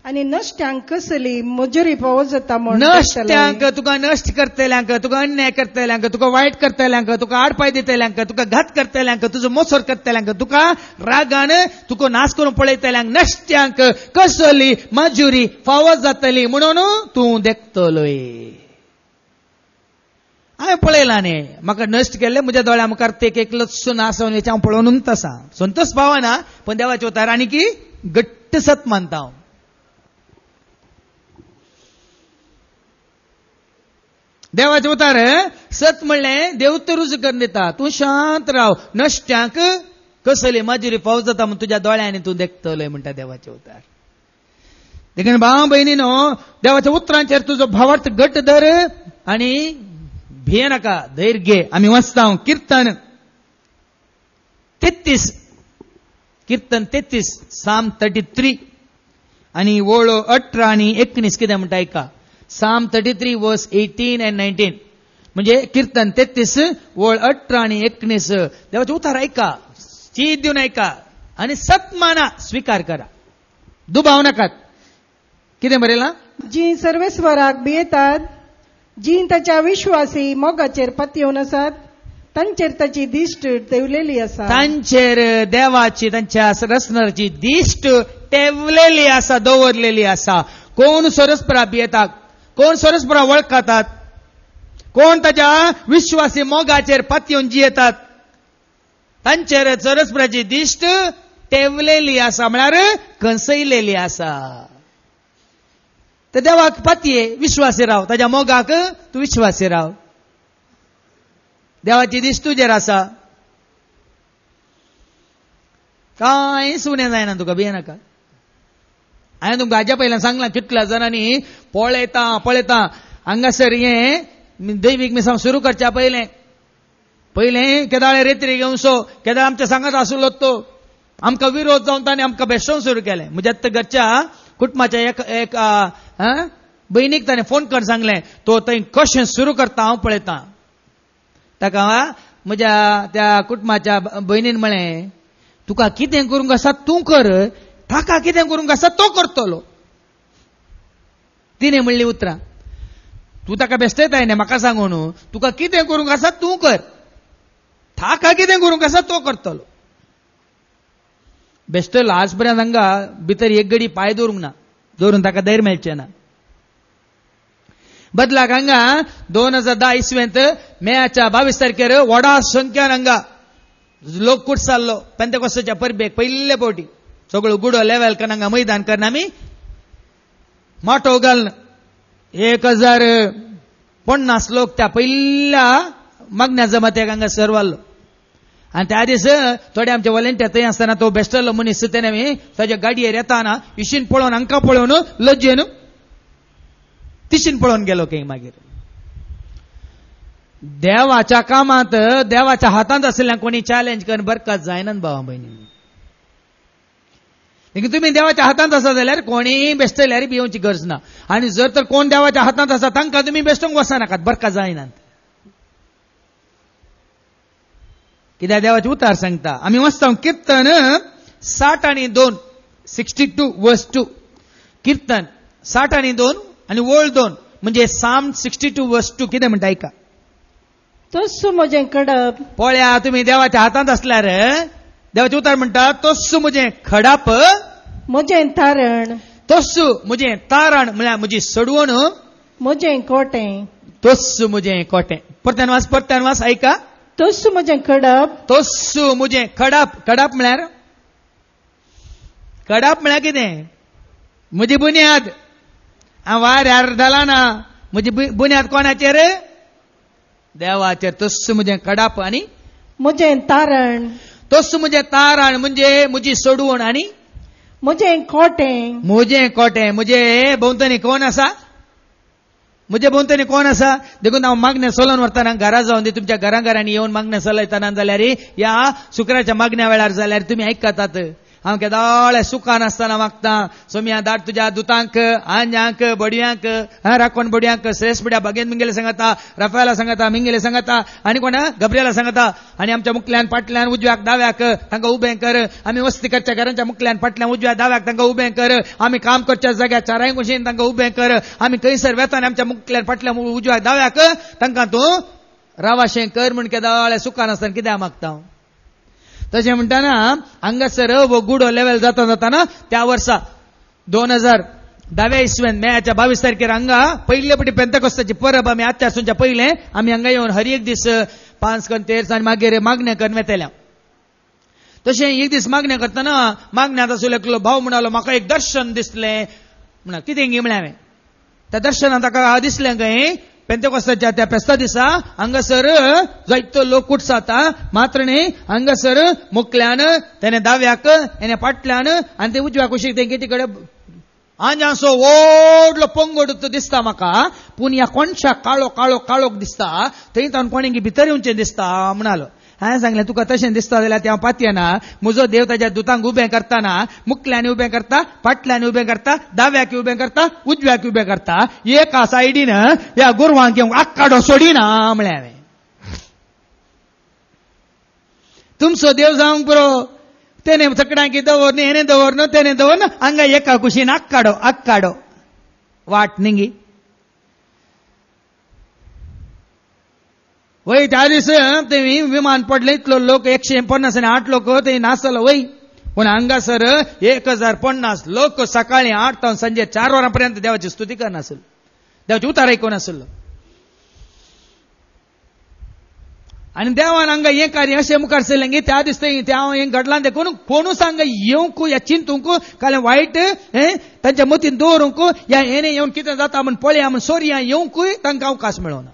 Speaker 2: आनी नश्ट्यांक कसली मजुरी फावो जाता म्हण.
Speaker 1: नश्ट्यांक, तुका नश्ट करतल्यांक, तुका अन्याय करतल्यांक, तुका वायट करतल्यांक, तुका आडपाय दितल्यांक, तुका घात करतल्यांक, तुजो मोसोर करतल्यांक, तुका रागान तुका नाश करून पळयतल्यांक, नश्ट्यांक कसली मजुरी फावो जातली म्हणून तूं देखतलोय. हांवें पळयलां न्ही, म्हाका नश्ट केल्ले म्हज्या दोळ्या मुखार ते एकलोच नासोवन हांव पळोवन तसा संतोष पावना. पण देवाचे उतार आनी की घट्ट सत मानता हांव. देवाचे उतार सत म्हणलें देव तर रुजू करून दिता. तूं शांत राव. नश्ट्यांक कसली मजुरी फावो जाता म्हण तुज्या दोळ्यांनी तूं देखतलोय म्हणटा देवाचे उतार. देखून भाव भयणीनो, देवाच्या उतरांचेर तुजो भावार्थ घट्ट धर आनी भियेनाका, धैर्य घे. आमी वाचता कीर्तन 33. कीर्तन 33 साम 33 आनी वळो 18 आनी 19 कितें म्हणटा ऐका. साम 33 वर्स 18 and 19 म्हणजे कीर्तन 33 वळ 18 आनी 19. देवाचे उतार ऐका, चीत दिवन ऐका आनी सत्माना स्वीकार करा. दुबाव नाकात. कितें बरयलां.
Speaker 2: जी सर्वेस्वराक भियेतात, जी ताच्या विश्वासी मोगाचेर पतयेवन आसात,
Speaker 3: तांचेर ताची दिश्ट तेवलेली आसा.
Speaker 2: तांचेर देवाची तांच्या रचनाची दिश्ट तेवलेली आसा, दवरलेली आसा. कोण सरस्परा भियेतात, कोण सरस्परा वळखतात, कोण ताच्या विश्वासी मोगाचेर पातयेवन जियेतात, तांचेर सरस्पराची दिश्ट तेवलेली आसा, म्हळ्यार कंसयलेली आसा. ते देवाक पातये विश्वासी राव, ताच्या मोगाक तूं विश्वासी राव. देवाची दिश्ट तुजेर आसा. कांय सुने जायना तुका, भियेनाका. हांवें तुमकां हाज्या पयल्यान सांगलां कितल्या जाणांनी पळयता हांगासर हें दैवीक मिसां सुरू करच्या पयलें केदाळे रेत्री घेवन सो केदाळ आमच्या सांगात आसलो तो आमकां विरोध जावन ताणें आमकां बेश्टोवन सुरू केलें. म्हज्या घरच्या कुटुंबाच्या एक भयणीक ताणें फोन करून सांगलें तो थंय कशें सुरू करता हांव पळयतां. ताका म्हज्या त्या कुटुंबाच्या भयणीन म्हळें तुका कितें करूंक आसा तूं कर, ताका कितें करूंक आसा तो करतलो. तिणें म्हणली उतरां तूं ताका बेश्टयताय न्ही म्हाका सांगून, तुका कितें करूंक आसा तूं कर, ताका कितें करूंक आसा तो करतलो. बेश्टयलो आज पर्यंत हांगा भितर एक घडी पांय दवरूंक ना, दवरून ताका धैर्य मेळचें ना. बदलाक हांगा 2010 इसवेंत मेच्या 22 तारखेर व्हडा संख्यान हांगा लोक कुटसाल्लो पेंतेकोस्ताच्या परबेक पयले फावटी. सगळो गुडो लेवल करून हांगा मैदान करून आमी माटो घालन 1050 लोक त्या पयल्या मागण्या जमातेक हांगा सरवाल्लो. आनी त्या दीस थोडे आमचे वॉलंटियर थंय आसतना तो बेश्टलो मनीस तेणे ताच्या गाडयेर येताना इशीन पळोवन हांकां पळोवन लज्जेन तिशीन पळोवन गेलो खंय. मागीर देवाच्या कामांत देवाच्या हातांत आशिल्ल्याक कोणी चॅलेंज करून बरकात जायना भावा भयणी. लेकीन तुमी देवाच्या हातांत आसा जाल्यार कोणी बेश्टयल्यार भिवची गरज ना. आनी जर तर कोण देवाच्या हातांत आसा तांकां तुमी बेश्टोवंक वचनाकात, बरका जायनात. कित्याक देवाचे उतार सांगता. आमी वाचता कीर्तन 60:2 62 वर्स 2. कीर्तन 60:2 आनी वळ 2 म्हणजे साम 62 वर्स 2 कितें म्हणटा ऐका.
Speaker 3: तोस्सू म्हजें कडप.
Speaker 2: पळया तुमी देवाच्या हातांत असल्यार देवाचे उतार म्हणटा तोस्सू म्हजें खडाप,
Speaker 3: म्हजें तारण.
Speaker 2: तोस्सू म्हजें तारण म्हळ्यार म्हजी सडवण,
Speaker 3: म्हजें कोटें.
Speaker 2: तोस्सू म्हजें कोटें. परत्यान वास ऐका.
Speaker 3: तोस्सू म्हजें कडप.
Speaker 2: तोस्सू म्हजें खडाप. खडाप म्हळ्यार कितें? म्हजी बुन्याद. हांव वाऱ्यार घाला ना, म्हजी बुन्याद कोणाचेर? देवाचेर. तोस्सू म्हजें खडाप आनी
Speaker 3: म्हजें तारण.
Speaker 2: तोस्सू म्हजें तारण म्हणजे म्हजी सोडवण आनी
Speaker 3: म्हजें कोटें.
Speaker 2: म्हजें कोटें. म्हजे भोंवतणी कोण आसा? म्हजे भोंवतणी कोण आसा? देखून हांव मागण्या चलोवन वरताना घरा जावन दी तुमच्या घरांनी येवन मागण्या चलयतना जाल्यार ह्या शुक्राच्या मागण्या वेळार जाल्यार तुमी आयकतात. हांव केदाळे सुखान आसतना मागता सोम्या धाड तुज्या दुतांक, आंजांक, बडयांक, राखण बडयांक, श्रेष्ठ बड्या बागेन मिंगेले सांगता, रफायला सांगता, मिंगेले सांगता आनी कोणा गब्रियला सांगता. आनी आमच्या मुखल्यान फाटल्यान उजव्याक दाव्याक तांकां उबें कर. आमी वस्ती करच्या घरांच्या मुखल्यान फाटल्यान उजव्या दाव्याक तांकां उबें कर. आमी काम करच्या जाग्यार चारांय कुशीन तांकां उबें कर. आमी खंयसर वेताना आमच्या मुखल्यान फाटल्यान उजव्या दाव्याक तांकां तूं रावाशें कर म्हूण केदाळे सुखान आसतना कित्याक मागता हांव. तशें म्हणटाना हांगासर हो गुडो लेवल जाताना त्या वर्सा 2010 इसवेंत मेच्या 22 तारखेर हांगा पयले फावटी पेंतेकोस्ताची परब आमी आजच्या पयले आमी हांगा येवन हर एक दीस 5 करून 13 आनी मागीर मागण्या करून वेतल्या. तशें एक दीस मागण्या करतना मागण्यात आसलो एकलो भाव म्हणालो म्हाका एक दर्शन दिसलें म्हणा. कितें गी म्हळें हांवें. त्या दर्शनांत ताका दिसलें खंय पेंतेकोस्ताच्या त्या फेस्ता दिसा हांगासर जायतो लोक कुटसाता. मात्र न्ही हांगासर मुखल्यान तेणे दाव्याक तेणे फाटल्यान आनी ते उजव्या कुशीक तेंगे कडेन आंजासो व्हडलो पंगड दिसता म्हाका. पूण ह्या कोणशाक काळो काळो काळोक दिसता. थंय तावन कोणेंगी भितर येवचें दिसता म्हणालो. हांवें सांगलें तुका तशें दिसता जाल्यार ते हांव पातयना. म्हजो देव ताच्या दुतांक उबें करतना मुखल्यान उबें करता, फाटल्यान उबें करता, दाव्याक उबें करता, उजव्याक उबें करता. एका सायडीन ह्या गुरवांक घेवंक आक्काडो सोडिना म्हळें हांवें. तुमचो देव जावंक पुरो. तेणे तकड्यांकी दवर न्ही, हेणे दवर न्हू, तेणे दवर ना, हांगा एका कुशीन आक्काडो वाट निंगी. वय त्या दिवस ते विमान पडले इतलो लोक 150 लोक ते नाचलं वय पण हांगासर 1050 लोक सकाळी 8 ते संजे 4 वरांपर्यंत देवाची स्तुती करना असेल, देवाची उतार ऐकून असेल. आणि देवान हांगा हे कार्य अशें मुखार सरलें त्या दिसता त्या हें घडलां देखून कोणूच हांगा येवंक या चिंतूंक काले वायट तांच्या मतीन दवरूंक या हेणे येवन कितें जाता म्हण पळया म्हण सोर्या येवंकूय तांकां अवकाश मेळना.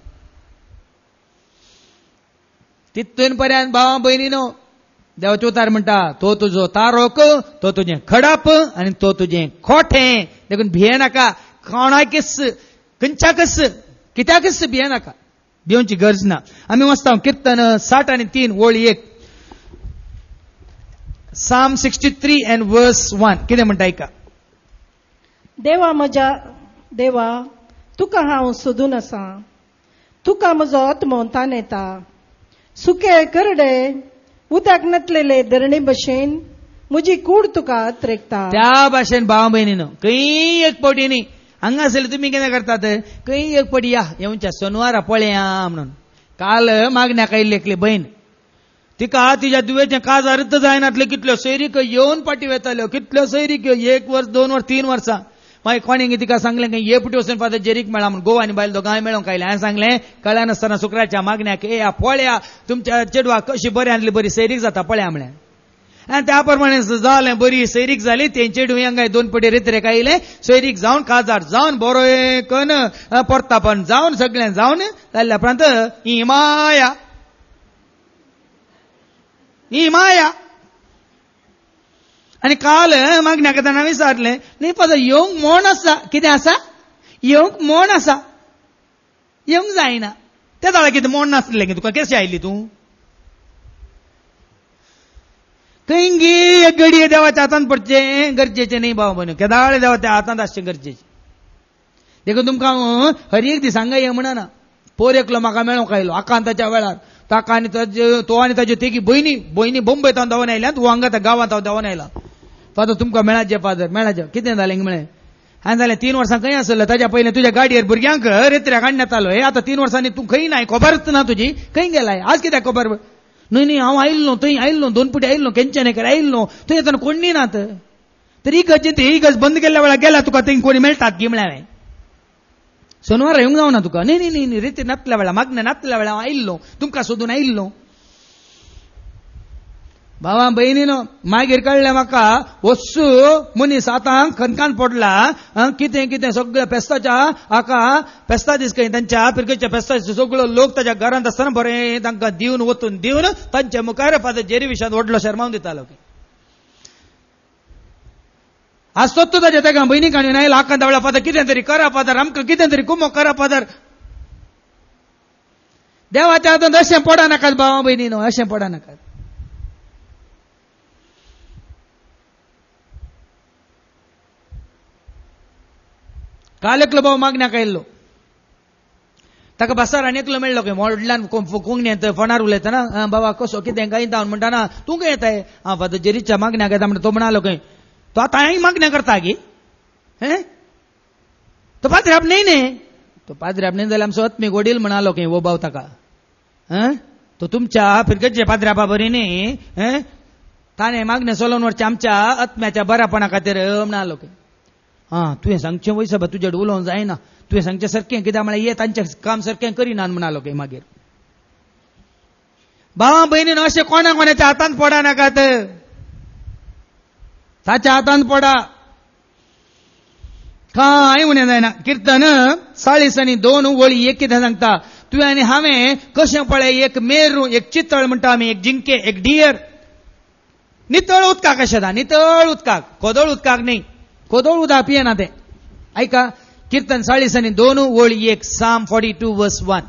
Speaker 2: तितून पर्यंत भावा भयणीनो देवाचे उतार म्हणटा तो तुजो तारोक, तो तुजें खडप आनी तो तुजें खोटें. देखून भिये नाका, कोणाकच खंयच्याकच कित्याकच भिये नाका, भिवची गरज ना. आमी वाचता कीर्तन 60:3 वळ 1. Psalm 63:1 कितें म्हणटा ऐका.
Speaker 3: देवा म्हज्या देवा, तुका हांव सोदून आसा, तुका म्हजो आत्मो ताणेता. सुके करडे उदक नटलेले धरणी भशेन म्हजी कूड तुका त्रेकता.
Speaker 2: त्या भाशेन भावा भयणीनो खंय एक पटी न्ही हांगासर तुमी कितें करतात, खंय एक पटी या येवच्या सोनवारा पळया म्हणून. काल मागण्याक आयिल्ली एकली बहीण, तिका तिच्या दुवेचें काज अर्थ जायनातले कितल्यो सैरीक येवन पाटी वेताल्यो, कितल्यो सैरीक 1 वर्स 2 वर्स 3 वर्सां. मागीर कोणी तिका सांगलें की ये पुटी वचून फादर जेरीक मेळा म्हणून गोवा आनी बायल दोगांय मेळोंक आयले. हांवें सांगलें कळ्या नासतना शुक्राच्या मागण्याक या पळया तुमच्या चेडवाक कशी बरी आसली बरी सैरीक जाता पळया म्हळें. आनी त्या प्रमाणे जालें, बरी सैरीक जाली. ते चेडू हांगा 2 पटी रेत्रेक आयले, सैरीक जावन काजार जावन बरो कन परतापण जावन सगळें जावन जाल्ल्या उपरांत ही माया आणि काल मागण्याक येताना विचारलें न्ही पाजा येवंक मोण आसा, कितें आसा येवंक मोण आसा, येवंक जायना. त्या जाळा कितें मोण नासलें की तुका कशें आयली तूं. खंय गे एक घडये देवाच्या हातांत पडचें गरजेचें न्ही भाव भयणीनो, केदाळ देवाच्या हातांत आसचें गरजेचें. देखून तुमकां हांव हर एक दिसांगा ये म्हणना. पोर एकलो म्हाका मेळोंक आयलो आकांताच्या वेळार, ताका आनी तो आनी ताज्यो तिगी भयणी बॉम्बेंत देंवन आयल्या, तूं हांगा त्या गांवांत देंवन आयला. फादर तुमकां मेळात फादर मेळात कितें जालें म्हळें. हांवें जालें 3 वर्सां खंय आसलो, ताच्या पयलें तुज्या गाडयेर भुरग्यांक रेत्र्याक हाडण्यात आलो. आता 3 वर्सांनी तूं खंय नाय, खबरच ना तुजी, खंय गेलाय आज कित्याक खबर. न्ही हांव आयिल्लो थंय आयिल्लो 2 पुटी आयिल्लो केंचनेकर आयिल्लो थंय येताना कोणी नात. तर ही गज बंद केल्ल्या वेळार गेला तुका थंय कोणी मेळटात की म्हळ्यार हांवें. सोनवार येवंक जावना तुका. न्ही रेती नातल्या वेळा मागण्या नातल्या वेळा हांव आयिल्लो तुमकां सोदून आयिल्लो. भावा भयणीनो मागीर कळ्ळें म्हाका वस्सू मनीस आतां खनकान पडला. कितें सगळ्या पेस्ताच्या हाका पेस्ता दीस खंय तांच्या पिरकेच्या पेस्ता सगळो लोक ताच्या घरांत आसतना बरें तांकां दिवन वतून दिवन तांच्या मुखार फादर जेरी विशांत व्हडलो शर्मावन दितालो. आज सोत्तू ताच्या तेका भयणीक हाडून आयला हाका धावळा फादर कितें तरी करा फादर, आमकां कितें तरी कुमो करा फादर. देवाच्या हातांत अशें पडा नाकात भावा भयणीनो, अशें पडा नाकात. काल एकलो भाव मागण्याक आयिल्लो, ताका बसार आनी एकलो मेळ्ळो खंय व्हडल्यान कोंगण्यात फोनार उलयतना बाबा कसो कितें गायता म्हणटाना तूं खंय येताय. हांव फादर जेरीच्या मागण्याक येता म्हणटा. तो म्हणालो खंय तो आतां हांवें मागण्या करता गे तो पाद्र्याप न्ही. तो पाद्र्याप न्ही जाल्यार आमचो आत्मीक वडील म्हणालो खंय वो भाव ताका तो तुमच्या फिरकेच्या पाद्र्यापा बरी न्ही ताणें मागण्या चलोवन व्हरचें आमच्या आत्म्याच्या बऱ्यापणा खातीर म्हणालो खंय. तुवें सांगचें वय साबा तुजेड उलोवंक जायना, तुवें सांगचें सारकें कित्याक म्हळ्यार हे तांचें काम सारकें करिना म्हणालो खंय. मागीर भावा भयणीन अशें कोणाच्या हातांत पडा नाकात, ताच्या हातांत पडा कांय उणें जायना. कीर्तन 40:2 वळी 1 कितें सांगता. तुवें आनी हांवें कशें पळय एक मेरू, एक चितळ म्हणटा आमी, एक जिंके, एक डियर नितळ उदकाक अशें नितळ उदकाक, कोदळ उदकाक न्ही. कोदळ उदक पियेना ते. ऐका कीर्तन 40:2 वळी 1. Psalm 42:1.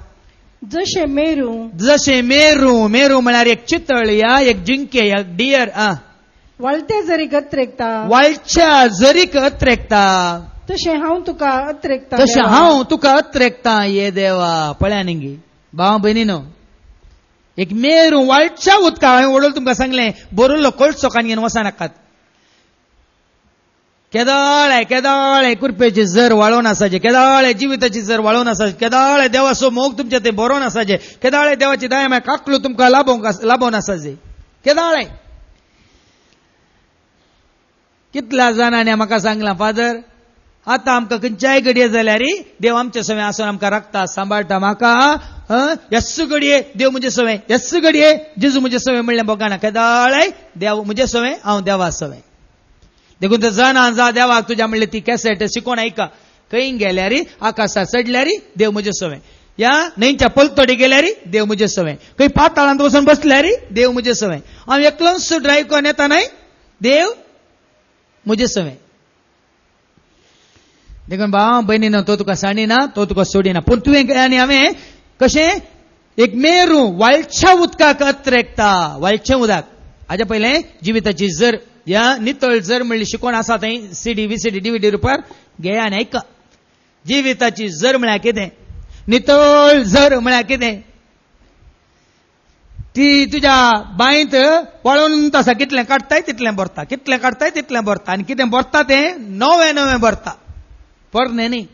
Speaker 3: जशे
Speaker 2: मेरू म्हळ्यार एक चितळ या एक जिंके एक डियर.
Speaker 3: वळते जरी अत्रेकता,
Speaker 2: वळच्या जरीक अत्रेकता,
Speaker 3: तशें हांव तुका अत्रेकता,
Speaker 2: तशें हांव तुका अत्रेकता ये देवा. पळया न्ही भावा भयणीनो, एक मेरू वळच्या उदका हांवें वडोवन तुमकां सांगलें बरोल्लो कोळसो कान घेवन वचनाकात. केदाळे कुरपेची जर वाळोवन आसाचे, केदाळे जिविताची जर वाळोवन आसाचे, केदाळे देवाचो मोग तुमचे ते बरोवन आसाचे, केदाळे देवाची दया काकलो तुमकां लाभोवन आसाचे, केदाळे. कितल्या जाणांनी म्हाका सांगलां, फादर आतां आमकां खंयच्याय घडये जाल्यार देव आमचे सवय आसून आमकां राखता, सांबाळटा. म्हाका यस्स घडये देव म्हजे सवय, यस्स घडये जेजू म्हजे सवय म्हणलें बोगाना. केदाळे देव म्हजे सवय, हांव देवा सवय. देखून ते जाणा जा देवाक तुज्या म्हणले ती कॅसेट शिकोवन आयका. खंय गेल्यार आकाशात चडल्यार देव म्हजे सवय, या न्हंयच्या पलतोडी गेल्यार देव म्हजे सवय, खंय पाताळांत वचून बसल्यार देव म्हजे सवय, हांव एकलोच ड्रायव्ह करून येता न्हय, देव म्हजे सवय. देखून भाव भयणीनो, तो तुका साणीना, तो तुका सोडिना. पूण तुवें आनी हांवें कशें एक मेरू वाळच्या उदकाक अत्रेकता, वाळचें उदक. हाज्या पयलें जिविताची जर, या नितळ जर म्हणली शिकोवन आसा थंय CD VCD DVD रुपार घे आनी आयका. जिविताची जर म्हळ्यार कितें, नितळ जर म्हळ्यार कितें, ती तुज्या बांयत वळोवन आसा, कितलें काडटाय तितलें भरता, कितलें काडटाय तितलें भरता, आनी कितें भरता तें नवें नवें भरता, परने न्ही.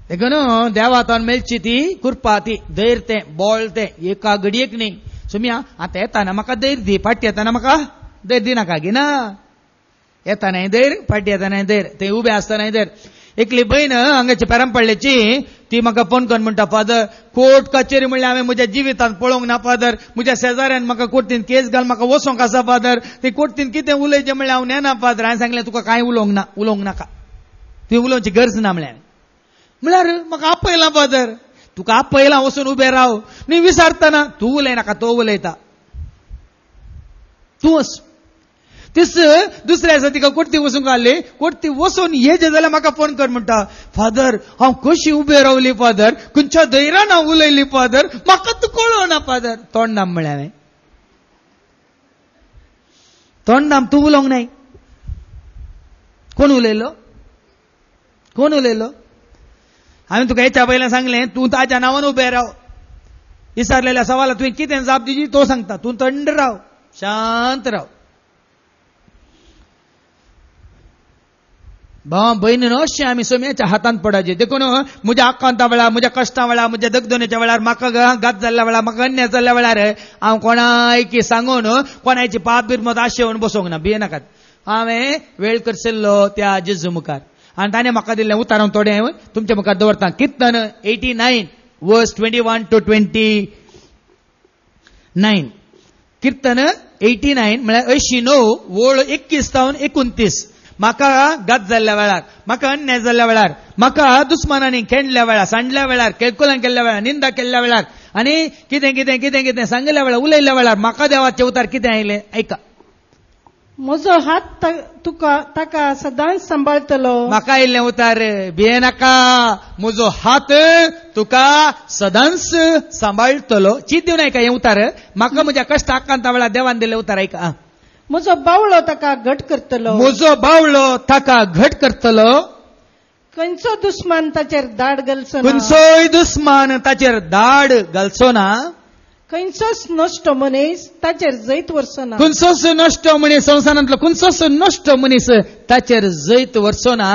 Speaker 2: देखून देवातान मेळची ती कृपा, ती धैर्य तें बोळ तें एका घडयेक न्ही. सुम्या आतां येताना म्हाका धैर्य दी, फाटी येताना म्हाका धैर्य दिनाका गिना. येतानाय धैर्य, फाटी येतानाय धैर्य, ते उबे आसतानाय धैर्य. एकली बहीण हांगाची पेरांपडल्याची, ती म्हाका फोन करून म्हणटा, फादर कोर्ट कचेरी म्हणल्यार हांवें म्हज्या जिवितांत पळोवंक ना फादर, म्हज्या शेजाऱ्यान म्हाका कोर्टीन केस घाल, म्हाका वचोंक आसा फादर, ते कोर्टीन कितें उलयचें म्हणल्यार हांव नेना फादर. हांवें सांगलें तुका कांय उलोवंक नाका, तुवें उलोवची गरज ना म्हळ्यार म्हाका आपयलां फादर. तुका आपयलां वचून उबें राव न्ही, विचारतना तूं उलयनाका, तो उलयता, तूं वच. तीस दुसऱ्या दिसा तिका कोर्टी वचूंक घाल्ली, कोर्टी वचून येजे जाल्यार म्हाका फोन कर म्हणटा, फादर हांव कशी उबें रावली फादर, खंयच्या धैर्यान हांव उलयली फादर, म्हाका तूं कळोना फादर. तोंडाम म्हळें हांवें, तोंडाम तूं उलोवंक नाय. कोण उलयलो, कोण उलयलो? हांवें तुका हेच्या पयलें सांगलें, तूं ताच्या नांवान उबें राव. विचारलेल्या सवालाक तुवें कितें जाप दिवची तो सांगता, तूं थंड राव, शांत राव. भाव भयणीनो, अशें आमी सोम्याच्या हातांत पडाचे. देखून म्हज्या आकांता वेळार, म्हज्या कश्टा वेळार, म्हज्या दगदोनेच्या वेळार, म्हाका घात जाल्ल्या वेळार, म्हाका अन्याय जाल्ल्या वेळार हांव कोणायकी सांगून कोणायची पाप बिरमत आशेवन बसोंक ना, भियेनाकात. हांवें वेळ करशिल्लो त्या जेजू मुखार, आनी ताणें म्हाका दिल्लें उतर हांव थोडें तुमच्या मुखार दवरता. कीर्तन 89 verse 21 to 29. कीर्तन 89 म्हळ्यार 89 वळ 21 तावन 29. म्हाका घात जाल्ल्या वेळार, म्हाका अन्याय जाल्ल्या वेळार, म्हाका दुस्मानांनी खेळल्या वेळार, सांडल्या वेळार, केळकुलां केल्ल्या वेळार, निंदा केल्ल्या वेळार, आनी कितें कितें कितें कितें सांगल्या वेळार, उलयल्या वेळार म्हाका देवाचें उतर कितें आयलें आयका.
Speaker 3: म्हजो हात तुका ताका सदांच सांबाळटलो.
Speaker 2: म्हाका आयिल्लें उतर, भियेनाका, म्हजो हात तुका सदांच सांबाळटलो. चीत दिवन आयका हें उतर, म्हाका म्हज्या कश्टा आकांता वेळार देवान दिल्लें उतर आयका.
Speaker 3: म्हजो बावळो ताका घट करतलो.
Speaker 2: म्हजो बावळो ताका घट करतलो.
Speaker 3: खंयचो दुस्मान ताचेर दाड घालचो ना.
Speaker 2: खंयचोय दुस्मान ताचेर दाड घालचो ना.
Speaker 3: खंयचोच नश्ट मनीस ताचेर जैत व्हरचो ना.
Speaker 2: खंयचोच नश्ट मनीस, संवसारांतलो खंयचोच नश्ट मनीस ताचेर जैत व्हरचो ना.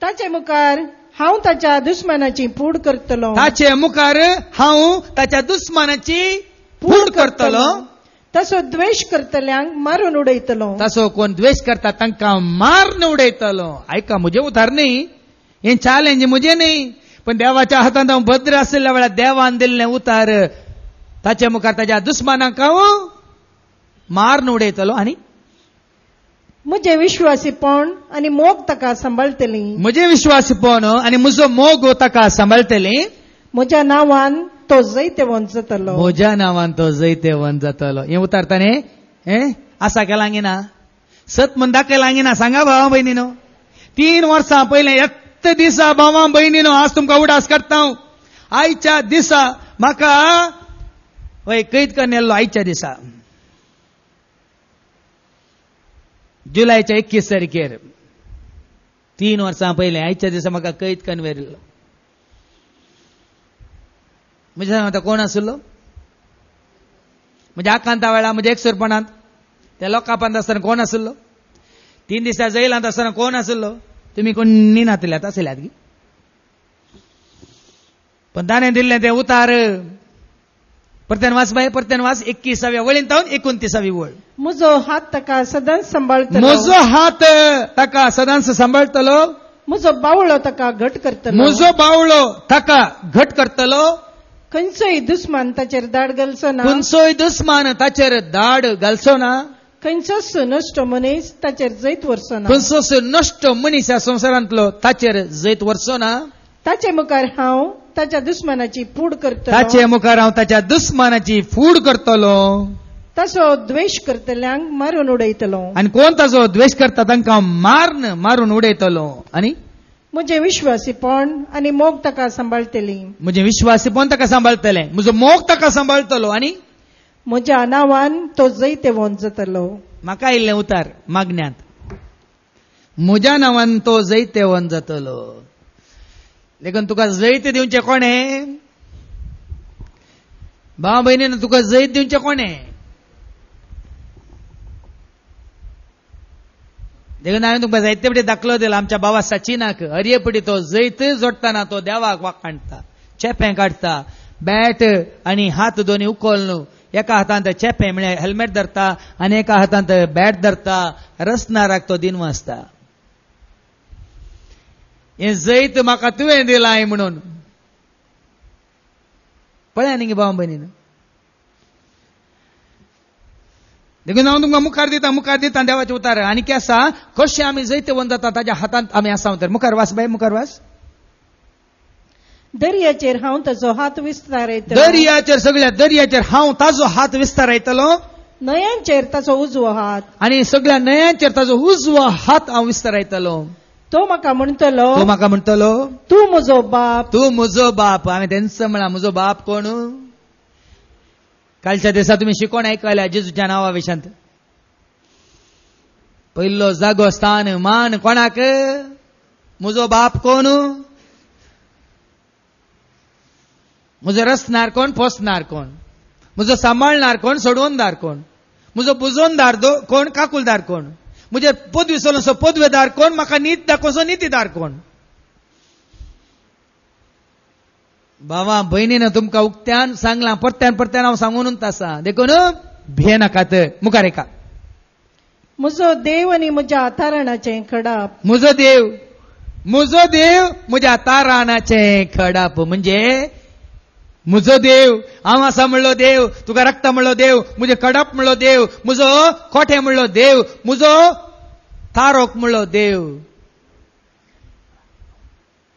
Speaker 3: ताचे मुखार हांव ताच्या दुस्मानाची फूड करतलो.
Speaker 2: ताचे मुखार हांव ताच्या दुस्मानाची फूड करतलो.
Speaker 3: तसो द्वेष करतल्यांक मारून उडयतलो.
Speaker 2: तसो कोण द्वेष करता तांकां मारून उडयतलो. आयका, म्हजें उतर न्ही, हें चॅलेंज म्हजें न्ही, पण देवाच्या हातांत हांव भद्र आशिल्ल्या वेळार देवान दिल्लें उतर. ताचे मुखार ताच्या दुस्मानांक हांव मारून उडयतलो. आनी
Speaker 3: म्हजे विश्वासीपण आनी मोग ताका सांबाळटली.
Speaker 2: म्हजे विश्वासीपण आनी म्हजो मोग ताका सांबाळटली.
Speaker 3: म्हज्या नांवान तो जैतवंत जातलो.
Speaker 2: म्हज्या नांवान तो जैतवंत जातलो. हें उतर ताणें आसा केलां गी ना, सत म्हण दाखयलां गी ना. सांगा भावा भयणीनो, 3 वर्सां पयलें येत्त दिसा भावा भयणीनो, आज तुमकां उडास काडटा हांव. आयच्या दिसा म्हाका कैद करून येल्लो. आयच्या दिसा जुलयाच्या 21 तारखेर 3 वर्सां पयलें आयच्या दिसा म्हाका कैद करून व्हेल्लो. म्हज्या सांगता कोण आशिल्लो? म्हज्या आकांता वेळार, म्हज्या एकसुरपणांत त्या लोकांपांत आसतना कोण आशिल्लो? 3 दिसा जैलांत आसतना कोण आसलो तुम्ही कोणी नातल्यात आसल्यात गी पण ताणें दिल्लें तें उतार परत्यान वाच बाय परत्यान वाच 21व्या वळीन तावन 29वी वळ
Speaker 3: म्हजो हात ताका सदांच सांबाळतलो
Speaker 2: म्हजो हात ताका सदांच सांबाळतलो
Speaker 3: म्हजो बावळो ताका घट करतलो
Speaker 2: म्हजो बावळो ताका घट करतलो
Speaker 3: खंयचोय दुस्मान ताचेर दाड घालचो ना
Speaker 2: खंयचोय दुस्मान ताचेर दाड घालचो ना
Speaker 3: खंयचोच नश्ट मनीस ताचेर जैत व्हरचो ना
Speaker 2: खंयचोच नश्ट मनीस ह्या संवसारांतलो ताचेर जैत व्हरचो ना
Speaker 3: ताचे मुखार हांव ताच्या दुस्मानाची फूड करतलो
Speaker 2: ताचे मुखार हांव ताच्या दुस्मानाची फूड करतलो
Speaker 3: ताचो द्वेष करतल्यांक मारून उडयतलो
Speaker 2: आनी कोण ताचो द्वेष करता तांकां मारून उडयतलो आनी
Speaker 3: म्हजे विश्वासीपण आनी मोग ताका सांबाळटली
Speaker 2: म्हजे विश्वासीपण ताका सांबाळटले म्हजो मोग ताका सांबाळटलो आनी
Speaker 3: म्हज्या नांवान तो जैत वोंत जातलो
Speaker 2: म्हाका आयिल्लें उतार मागण्यांत म्हज्या नांवान तो जैत वोंत जातलो देखून तुका जैत दिवचें कोणें भाव भयणीन तुका जैत दिवचें कोणें देखून हांवें तुमकां जायते पटी दाखलो दिला आमच्या बाबा सचिनाक हरयेपटी तो जैत जोडटाना तो देवाक वाकाणटा चेपें काडटा बॅट आनी हात दोनी उखोल न्हू एका हातांत चेपें म्हळ्यार हेल्मेट धरता आनी एका हातांत बॅट धरता रस्नाराक तो दिन वाजता हें जैत म्हाका तुवें दिलाय म्हणून पळया न्ही भाव भयणीन देखून हांव तुमकां मुखार दिता देवाचें उतार आनी कितें आसा कशें आमी जैत वोंत जाता ताच्या हातांत आमी आसा तर मुखार वाच बाय मुखार वाच
Speaker 3: दर्याचेर हांव ताचो हात विस्तारयतलो
Speaker 2: दर्याचेर सगळ्या दर्याचेर हांव ताचो हात विस्तारयतलो
Speaker 3: न्हंयांचेर ताचो उजवो हात
Speaker 2: आनी सगळ्या न्हंयांचेर ताचो उजवो हात हांव विस्तारयतलो
Speaker 3: तो म्हाका म्हणटलो तूं म्हजो बाप
Speaker 2: तूं म्हजो बाप हांवें तेंच म्हणला म्हजो बाप कोण कालच्या दिसा तुमी शिकोवण आयकल्या जेजूच्या नांवा विशयांत पयलो जागो स्थान मान कोणाक म्हजो बाप कोण म्हजो रचणार कोण पोसणार कोण म्हजो सांबाळणार कोण सोडवणदार कोण म्हजो बुजोवनदार कोण काकुलदार कोण म्हजे पदवी सोलसो पदवेदार कोण म्हाका नीत दाखोवचो नितीदार कोण बाबा भयणीन तुमकां उक्त्यान सांगलां परत्यान हांव सांगूनच आसा देखून भिये नाकात मुखार एका
Speaker 3: म्हजो देव आनी म्हज्या तारणाचें खडाप
Speaker 2: म्हजो देव म्हज्या तारणाचें खडाप म्हणजे म्हजो देव हांव आसा म्हणलो देव तुका रक्ता म्हणलो देव म्हजे खडाप म्हणलो देव म्हजो कोठे म्हणलो देव म्हजो तारोक म्हणलो देव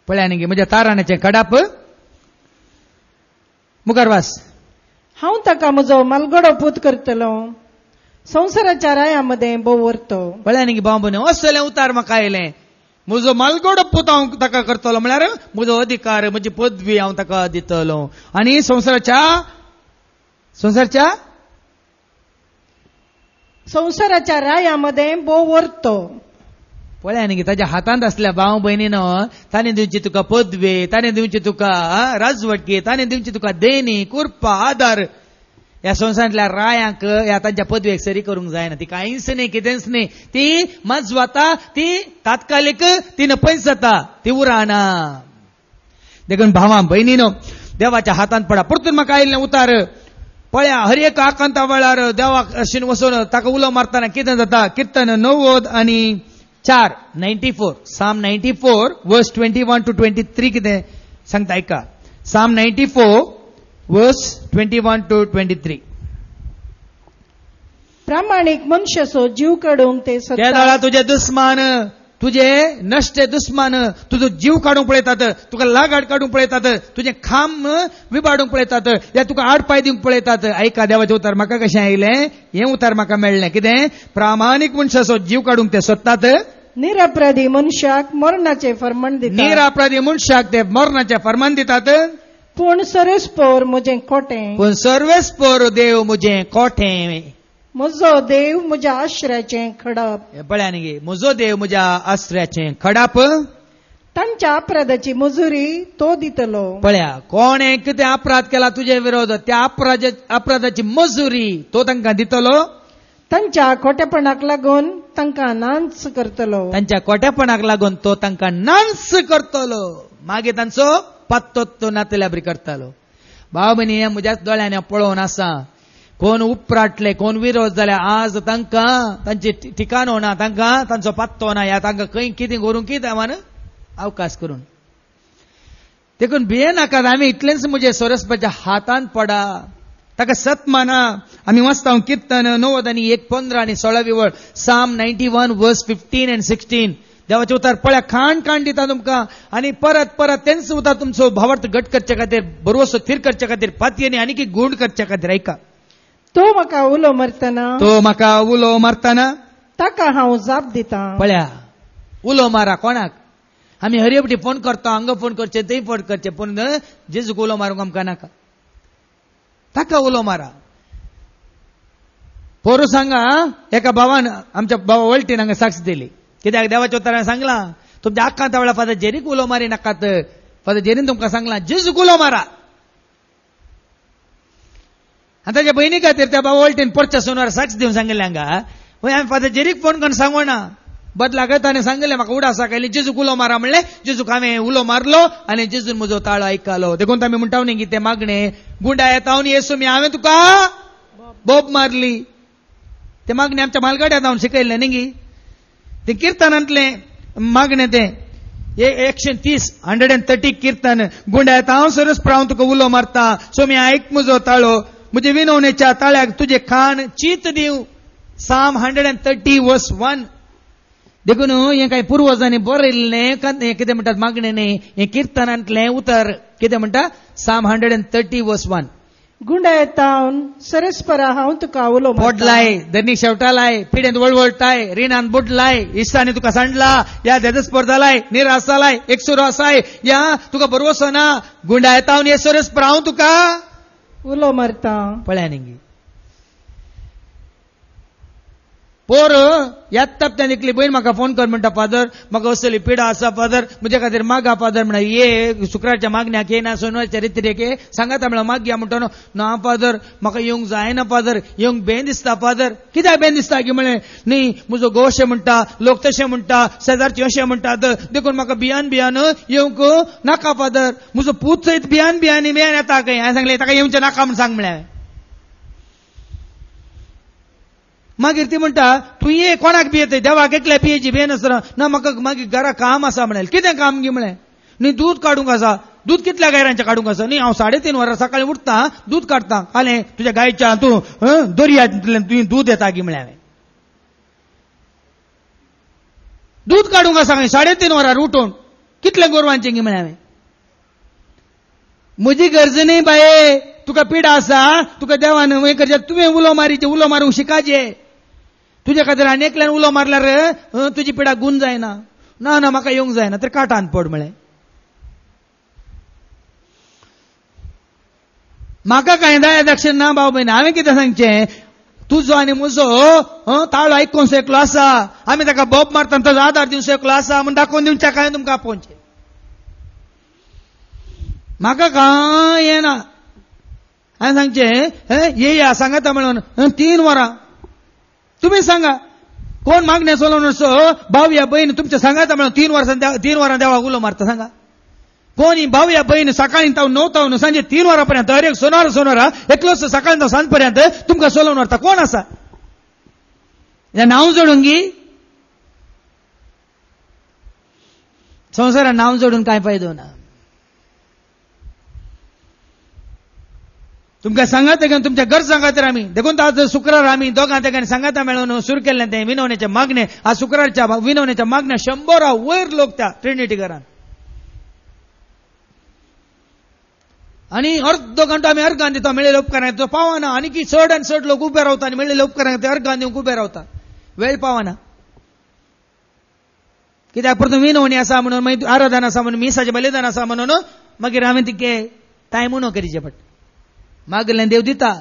Speaker 2: पळया न्ही म्हज्या तारणाचें खडाप मुखार वास
Speaker 3: हांव ताका म्हजो मालगडो पूत करतलो संवसाराच्या राया मदें भोंवरतो
Speaker 2: पळया न्ही भाव भयणी असलें उतार म्हाका आयलें म्हजो मालगडो पूत हांव ताका करतलो म्हळ्यार म्हजो अधिकार म्हजी पदवी हांव ताका दितलो आनी संवसाराच्या राया मदें भोंवरतो पळया न्ही ताच्या हातांत आसल्या भाव भयणीन ताणें दिवची तुका पदवी ताणें दिवची तुका राजवटकी ताणें दिवची तुका देणी कुरपा आदार ह्या संवसारांतल्या रायांक ह्या तांच्या पदवेक सरी करूंक जायना ती कांयच न्ही कितेंच न्ही ती मात जाता ती तात्कालीक ती पयस जाता ती उराना देखून भावां भयणीनो देवाच्या हातांत पडा परतून म्हाका आयिल्लें उतार पळया हर एक आकांता वेळार देवाक अशें वचून ताका उलो मारतना कितें जाता किर्तन 90 आनी 4 94 Psalm 94 verse 21 to 23 कितें सांगता ऐका Psalm 94 verse 21 to 23
Speaker 3: प्रामाणीक मनशाचो जीव काडूंक ते
Speaker 2: त्या दाळा तुझे दुस्मान तुझे नश्टे दुस्मान तुजो जीव काडूंक पळयतात तुका लागाड काडूंक पळयतात तुझे खांब विबाडूंक पळयतात या तुका आड पाय दिवंक पळयतात ऐका देवाचें उतार म्हाका कशें आयलें हें उतार म्हाका मेळ्ळें कितें प्रामाणीक मनशाचो जीव काडूंक ते सोदतात
Speaker 3: निरपराधी मनशाक मरणाचे फर्माण दितात
Speaker 2: निरपराधी मनशाक ते मरणाचें फर्मान दितात
Speaker 3: पूण सर्वेस्पोर म्हजें कोटें
Speaker 2: पूण सर्वेस्पोर देव म्हजें कोठें
Speaker 3: म्हजो देव म्हज्या आश्रयाचें खडप
Speaker 2: पळया न्ही म्हजो देव म्हज्या आश्रयाचें खडाप
Speaker 3: तांच्या अपराधाची मजुरी तो दितलो
Speaker 2: पळया कोणे कितें अपराध केला तुजे विरोध त्या अपराधाची मजुरी तो तांकां दितलो
Speaker 3: तांच्या खोटेपणाक लागून तांकां नांच करतलो.
Speaker 2: तांच्या कोट्यापणाक लागून तो तांकां नांच करतलो. मागीर तांचो पत्तो तो नातल्या बरी करतालो. भाव भयणी हें म्हज्याच दोळ्यान पळोवन आसा. कोण उपराटले कोण विरोध जाल्यार आज तांकां तांचे ठिकाणो ना, तांकां तांचो पत्तो ना. ह्या तांकां खंय कितें करूंक कितें मान अवकाश करून देखून भिये नाकात. आमी इतलेंच म्हणजे सोरसपाच्या हातान पडा, ताका सत माना. आमी वाचता किर्तन 90 आनी 1:15 आनी 16 वळ साम 91 वर्स 15 and 16. देवाचे उतार पळया, खाण खाण दिता तुमकां. आनी परत परत तेंच उतार तुमचो भावार्थ घट करचे खातीर, बरोवसो थीर करचे खातीर, पातयेनी आनी गूण करचे खातीर. ऐका,
Speaker 3: तो म्हाका उलो मारतना,
Speaker 2: तो म्हाका उलो मारतना
Speaker 3: ताका हांव जाप दिता.
Speaker 2: पळया, उलो मारा कोणाक? आमी हरियपटी फोन करता, हांगा फोन करचे, थंय फोन करचे, पूण जेजूक उलो मारूंक आमकां नाका. ताका उलो मारा. पोरू सांगा, एका भावान आमच्या भावा वळटीन हांगा साक्ष दिली. कित्याक देवाच्या उतरान सांगला, तुमच्या आख्खांत वेळा फादर जेरीक उलो मारी नाकात. फादर जेरीन तुमकां सांगला जेजूक उलो मारा. आनी ताच्या बहिणी खातीर त्या भावा वळटीन परच्या सोनवार साक्ष दिवन सांगिल्लें हांगा. आमी फादर जेरीक फोन करून सांगो ना. बदलागत ताणें सांगलें म्हाका उडासा खायली, जेजूक उलो मारा म्हणलें. जेजूक हांवें उलो मारलो आनी जेजून म्हजो ताळो आयकलो. देखून आमी म्हणटा न्ही कितें मागणें, गुंडा येता येसू मी हांवें तुका बोब मारली. ते मागणें आमच्या मालगाड्यात हांव शिकयल्लें न्ही. ते किर्तनांतलें मागणें तें 130 किर्तन. गुंडा येता हांव सरस हांव तुका उलो मारता, सो मी आयक म्हजो ताळो. म्हजे विनवणेच्या ताळ्याक तुजे खाण चीत दिव. साम 130 वर्स 1. देखून हें काय पुर्वजांनी बरयल्लें कितें म्हणटात मागणें हें किर्तनांतलें उतर कितें म्हणटा. साम 130 वर्स 1.
Speaker 3: गुंडा येता सरस्परा हांव तुका उलो
Speaker 2: पोडलाय, धरणी शेवटालाय, पिडेंत वळवळटाय, रिणान बुडलाय, इश्टांनी तुका सांडला, या देदस्पर जालाय, निराश जालाय, एकसुरो आसाय, या तुका बरोवसो ना. गुंडा येता ये सरस्परा हांव तुका
Speaker 3: उलो मारता.
Speaker 2: पळया न्ही पोर येता त्या निकली बहीण म्हाका फोन कर म्हणटा, फादर म्हाका असली पिडा आसा फादर, म्हजे खातीर मागा फादर. म्हणा ये शुक्रारच्या मागण्याक येना, सोनवारच्या रित्रेक ये सांगाता म्हणा मागया म्हणटा. ना फादर म्हाका येवंक जायना फादर, येवंक बेन दिसता फादर. कित्याक बेन दिसता की म्हणे न्ही म्हजो घोव अशें म्हणटा, लोक तशें म्हणटा, शेजारचे अशें म्हणटात, देखून म्हाका भियान येवंक नाका फादर. म्हजो पूत सयत भियान येता खंय. हांवें सांगलें ताका येवचें नाका म्हण सांग म्हळ्यार. मागीर ती म्हणटा तूं ये कोणाक भियेत, देवाक एकल्या पियेची भेन आसतना. ना म्हाका मागीर घरा काम आसा म्हणाल. कितें काम गी म्हळें. न्ही दूध काडूंक आसा. दूध कितल्या गायरांचें काडूंक आसा. न्ही हांव 3:30 वरां सकाळीं उठता, दूध काडटा. फाल्यां तुज्या गायच्या तूं दर्यांतल्यान तुवें दूध येता गी म्हळें. हांवें दूध काडूंक आसा खंय 3:30 वरार उठून, कितल्या गोरवांचें गी म्हळें. हांवें म्हजी गरज न्ही बाये, तुका पिडा आसा, तुका देवान हें करचें, तुवें उलो मारूंक शिकाचे. तुज्या खातीर आनी एकल्यान उलो मारल्यार तुजी पिडा गूण जायना. ना ना म्हाका येवंक जायना तर काटान पड म्हळें. म्हाका कांय दक्षिण ना भाव भयण. हांवें कितें सांगचें, तुजो आनी म्हजो ताळो आयकून शकलो आसा. आमी ताका बोब मारता ताजो आदार दिवंक शकलो आसा म्हण दाखोवन दिवचें काय तुमकां आपोवचें. म्हाका कांय येना. हांवें सांगचें येया सांगाता म्हणून 3 वरां. तुम्ही सांगा कोण मागण्या सोलोवन असो भाव या बहीण तुमच्या सांगाता म्हणून 3 वरां देवाक उलो मारता. सांगा कोण ही भाव या बहीण सकाळी तावन 9 तावन सांजे 3 वरांपर्यंत हर एक सोनवारा एकलोच सकाळी तावन सांज पर्यंत तुमकां सोलोवन व्हरता. कोण आसा नांव जोडून गी. संवसारान नांव जोडून कांय फायदो ना. तुमकां सांगात तुमच्या गरजां खातीर आमी देखून आज शुक्रार आमी दोगां तेगांनी सांगाता मेळून सुरू केल्लें तें विनवणेचे मागणे. आज शुक्रारच्या विनवणेच्या मागण्या 100 वयर लोक त्या ट्रिनिटी घरान. आनी अर्धो घंटो आमी अर्गान दिता मेळिल्ल्या उपकारांक. तो पावना आनी की चड आनी चड लोक उबे रावता आनी मेळिल्ल्या उपकारांक ते अर्गान दिवंक उबे रावता. वेळ पावना कित्याक परतून विनवणी आसा म्हणून मागीर आराधन आसा म्हणून मिसाचें बलिदान आसा म्हणून मागीर हांवें तिके टायम उणो करचें पडटा. मागलें देव दिता.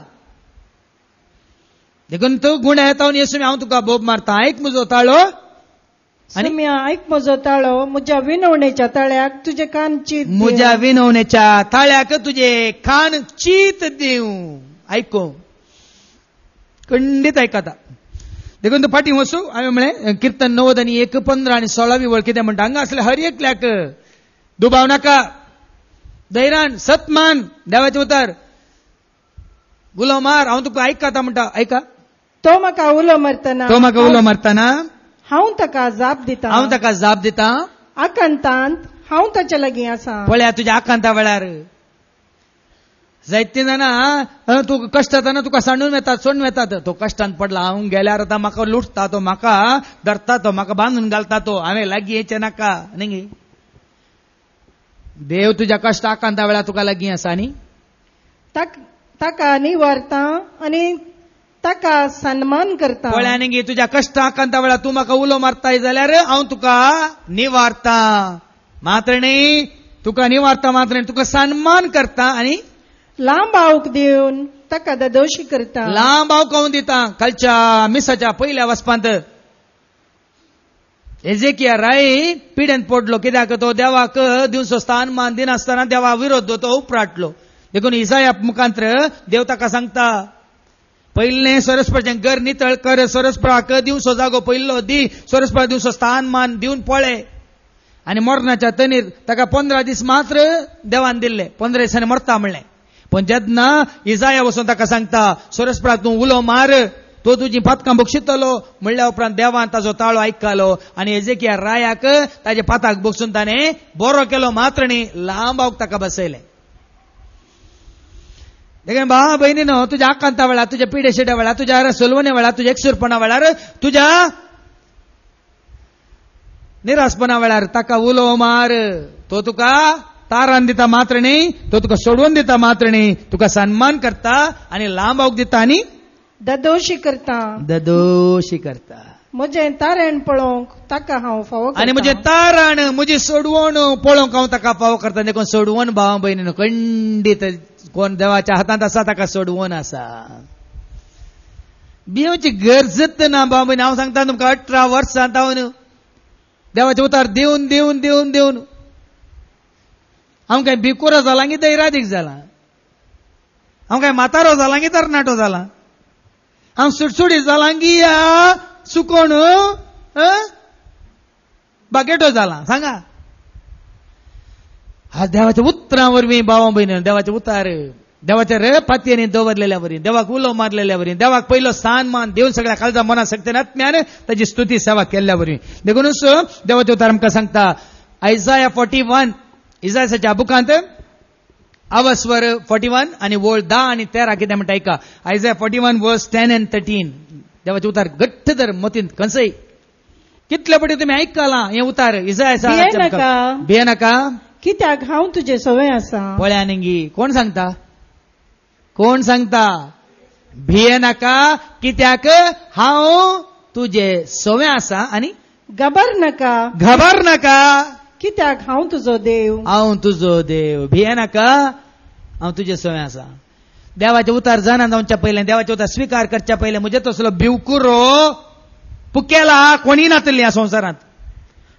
Speaker 2: देखून तूं गुण येता येसू हांव तुका बोब मारता. आयक म्हजो ताळो
Speaker 3: आनी आयक म्हजो ताळो. म्हज्या विनवणेच्या ताळ्याक तुजे कान चीत.
Speaker 2: म्हज्या विनवणेच्या ताळ्याक तुजे कान चीत दिव. आयको खंडीत आयकता. देखून तो फाटी वचू हांवें म्हळें कीर्तन 90 आनी 1, 15 आनी 16वी वळ कितें म्हणटा हांगा असले हर एकल्याक दुबाव नाका, धैर्यान सतमान देवाचे उतर उलो मार, हांव तुका आयकता म्हणटा, ऐका
Speaker 3: तो म्हाका उलो मारतना
Speaker 2: तो म्हाका उलो मारतना
Speaker 3: हांव ताका जाप दिता,
Speaker 2: हांव ताका जाप दिता,
Speaker 3: आकांतांत हांव ताच्या लागीं आसा.
Speaker 2: पळया तुज्या आकांता वेळार जायती जाणां तूं कश्ट जाताना तुका सांडून येतात, सोडून येतात. तो कश्टान पडला, हांव गेल्यार आतां म्हाका लुटता तो, म्हाका धरता तो, म्हाका बांदून घालता तो, हांवें लागीं येचें नाका न्ही. देव तुज्या कश्ट आकांता वेळार तुका लागीं आसा न्ही.
Speaker 3: ताका निवारता आनी ताका सन्मान करता.
Speaker 2: पळया न्ही तुज्या कश्ट आकांता वेळार तूं म्हाका उलो मारताय जाल्यार हांव तुका निवारता मात्र न्ही, तुका निवारता मात्र न्ही, तुका सन्मान करता आनी
Speaker 3: लांब आऊक दिवन ताका ददोशी करता.
Speaker 2: लांब आऊक दिता. कालच्या मिसाच्या पयल्या वचपांत एजेकिया राय पिड्यान पडलो, कित्याक तो देवाक दिवचो स्थान मान दिनासतना देवा विरोध तो उपराटलो. देखून इसाया मुखांतर देव ताका सांगता, पयलें सोरसपाचें घर नितळ कर, सोरसपराक दिवचो जागो पयलो दी, सोरसपराक दिवचो स्थान मान दिवन पळय. आनी मरणाच्या तनीर ताका 15 दीस मात्र देवान दिल्ले, 15 दिसांनी मरता म्हणलें. पण जेन्ना इसाया वचून ताका सांगता, सोरसपराक तूं उलो मार, तो तुजी पातकां बक्षितलो म्हणल्या उपरांत देवान ताजो ताळो आयकलो आनी एजेकिया रायाक ताजे पाताक बसून ताणें बरो केलो मात्र न्ही, लांब आऊक ताका बसयलें. देखून भावा भयणीनो, तुज्या आकांता वेळार, तुज्या पिडे शेड्या वेळार, तुज्या सोलवणे वेळार, तुज्या एकसुरपणा वेळार, तुज्या निरासपणा वेळार ताका उलो मार. तो तुका तारण दिता मात्र न्ही, तो तुका सोडवून दिता मात्र न्ही, तुका सन्मान करता आनी लांब आऊक दिता आनी
Speaker 3: ददोशी करता.
Speaker 2: ददोशी करता.
Speaker 3: म्हजें तारण पळोवंक ताका हांव फावो करता.
Speaker 2: आनी म्हजें तारण, म्हजी सोडवण पळोवंक हांव ताका फावो करता. देखून सोडवण भावा भयणीनो खंडीत कोण देवाच्या हातांत आसा ताका सोडवण आसा. भिवची गरजत ना भावा भयणी. हांव सांगता तुमकां 18 वर्सां जावन देवाचे उतार दिवन दिवन दिवन दिवन हांव काय भिकुरो जाला की दैरादीक जाला, हांव काय म्हातारो जाला की तरणाटो जाला, हांव सुटसुडीत जाला की सुकोण बागेटो जाला, सांगा. हा देवाच्या उतरां वरवीं भावा भयणी, देवाचे उतार देवाच्या पातयेनी दवरलेल्या वरी, देवाक उलो मारलेल्या वरी, देवाक पयलो स्थान मान देवन सगळ्या काळजा मना शक्तीन आत्म्यान ताची स्तुती सेवा केल्ल्या वरी. देखूनच देवाचे उतार आमकां सांगता आयसाया 41, इसायाच्या बुकांत अवस्वर 41 आनी वळ 10 आनी 13 कितें म्हणटा ऐका. आयसाया 41 वर्स 10 and 13 देवाचे उतार घट्ट धर मतींत खंयसय. कितले पटी तुमी आयकलां हें उतार इसायाच्या. भिये नाका,
Speaker 3: कित्याक हांव तुजे सवय आसा.
Speaker 2: पळया न्ही कोण सांगता, कोण सांगता? भिये नाका कित्याक हांव तुजे सवय आसा आनी
Speaker 3: घबर नाका कित्याक हांव तुजो देव.
Speaker 2: हांव तुजो देव. भिये नाका, हांव तुजे सवय आसा. देवाचे उतार जाणा जावच्या पयलें, देवाचे उतार स्विकार करच्या पयलें म्हजे तसलो भिवकुरो पुकेला कोणी नातली ह्या संवसारांत.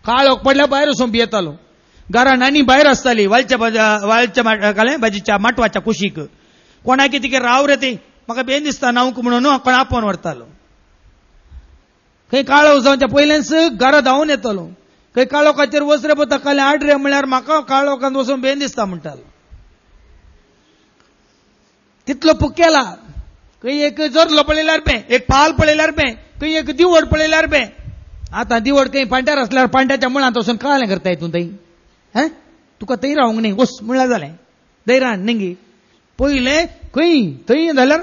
Speaker 2: काळोख पडल्या भायर वचून भियेतालो. घरा नानी भायर आसताली वाळच्या भाजीच्या माटवाच्या कुशीक. कोणाक कितें राव रे ती म्हाका बेन दिसता नावंक म्हणून कोण आपोवन व्हरतालो. खंय काळोख जावच्या पयलेंच घरा धांवून येतालो. खंय काळोखाचेर वच रे पळय तकाले आड रे म्हळ्यार म्हाका काळोखांत वचून बेन दिसता म्हणटालो. तितलो पुकेला. खंय एक जोरलो पळयल्यार बे, एक पाल पळयल्यार बे, खंय एक दिवड पळयल्यार बे. आतां दिवड खंय पांट्यार असल्यार पांट्याच्या मुळांत वचून काळें करता हितून थंय तुका थंय रावंक न्ही, वच म्हणल्यार जालें. दैरान न्ही पयलें खंय थंय जाल्यार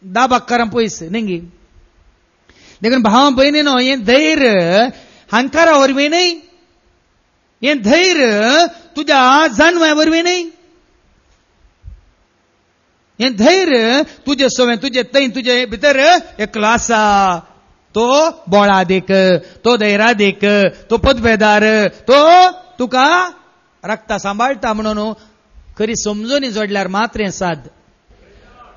Speaker 2: 10 पयस न्ही. देखून भावा भयणीनो हें धैर्य हांकारा वरवीं न्ही, हें धैर्य तुज्या जाणव्या वरवीं न्ही. हें धैर्य तुजे सवय तुजे थंय तुजे भितर एकलो आसा. तो बोळा देख, तो धैर्या देख, तो पदवेदार, तो तुका रक्ता सांबाळटा म्हणून खरी समजून जोडल्यार मात्र हें साद.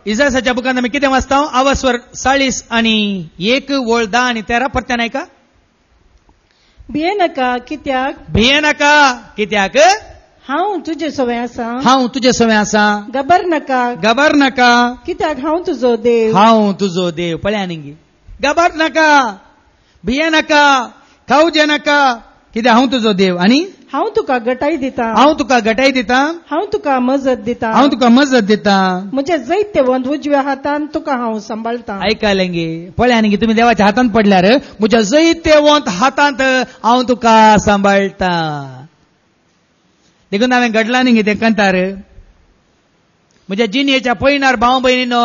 Speaker 2: इसायाच्या बुकांत आमी कितें वाचता? अवस्वर 40 आनी 1 वळ 10 आनी 13 परत्यान ऐका.
Speaker 3: भिये नाका कित्याक,
Speaker 2: भिये नाका कित्याक
Speaker 3: हांव तुजे सवय आसा.
Speaker 2: हांव तुजे सवय आसा.
Speaker 3: घबर नाका
Speaker 2: घबर नाका
Speaker 3: कित्याक हांव तुजो देव.
Speaker 2: हांव तुजो देव. पळया न्ही घाबरत नाका, भिये नाका, खाऊचे नाका, कित्याक हांव तुजो देव आनी
Speaker 3: हांव तुका गटाय दिता,
Speaker 2: हांव तुका घटाय दिता,
Speaker 3: हांव तुका मजत दिता,
Speaker 2: हांव तुका मजत दिता.
Speaker 3: म्हजे जैते वंत उजव्या हातान तुका हांव सांबाळता.
Speaker 2: ऐकायलें गे, पळया न्ही तुमी देवाच्या हातांत पडल्यार म्हज्या जैते वंत हातांत हांव तुका सांबाळटा. देखून हांवें घडलां न्ही तें कंतार, म्हज्या जिणेच्या पयणार भाव भयणीनो,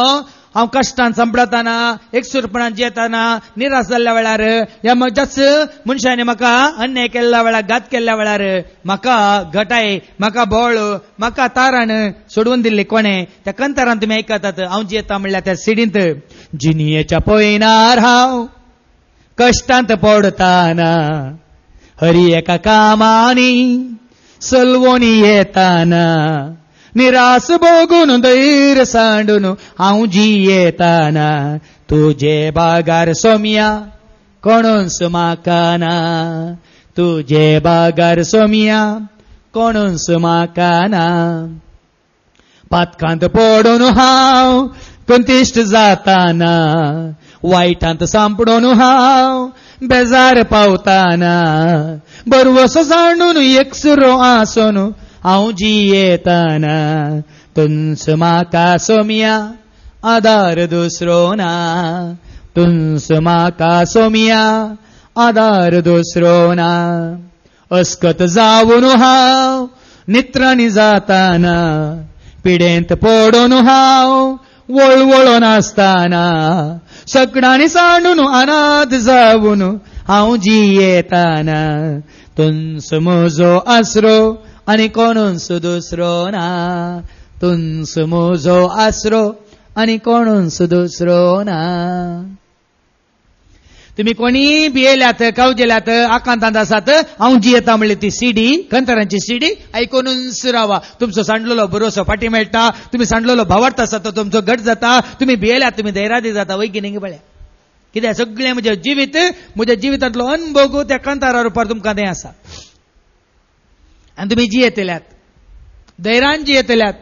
Speaker 2: हांव कश्टान संपडताना, एकसुरपणान जियेताना, निराश जाल्ल्या वेळार, ह्या म्हज्याच मनशांनी म्हाका अन्याय केल्ल्या वेळार, घात केल्ल्या वेळार म्हाका घटाय, म्हाका बोळ, म्हाका तारण सोडून दिल्ली कोणे, त्या कंतारान तुमी आयकतात. हांव जियेता म्हणल्यार त्या सिडींत, जिणेच्या पयणार हांव कश्टांत पडताना, हरी एका कामानी सलवोनी येताना, निरास भोगून धैर्य सांडून हांव जियेताना, तुजे बागार सोम्या कोणूच म्हाका ना, तुजे बागार सोम्या कोणूच म्हाका ना. पातकांत पडून हांव कंतिश्ट जाताना, वायटांत सांपडून हांव बेजार पावताना, बरवस सांडून एकसुरो आसून हांव जियेताना, तुंस म्हाका सोम्या आदार दुसरो ना, तुंस म्हाका सोम्या आदार दुसरो ना. अस्कत जावन हांव नित्रांनी जाताना, पिडेंत पडून हांव वळवळोन आसताना, सगळ्यांनी सांडून अनाथ जावन हांव जियेताना, तुंस म्हजो आसरो आनी कोणूच दुसरो ना, तुंस म्हजो आसरो आनी कोणूच दुसरो ना. तुम्ही कोणी भियेल्यात, कावजेल्यात, आकांतांत आसात, हांव जियेता म्हणली ती सीडी, कंतारांची सीडी आयकूनच रावा. तुमचो सांडलेलो बरोसो फाटी मेळटा, तुम्ही सांडलेलो भावार्थ आसा तो तुमचो घट जाता, तुम्ही भियेल्यात तुमी धैर्यादी जाता. वै की न्ही पळया, कित्याक सगळें म्हजें जिवीत, म्हज्या जिवितांतलो अनुभव त्या कंतारा रुपार तुमकां तें आसा. आनी तुमी जियेतल्यात, धैर्यान जियेतल्यात,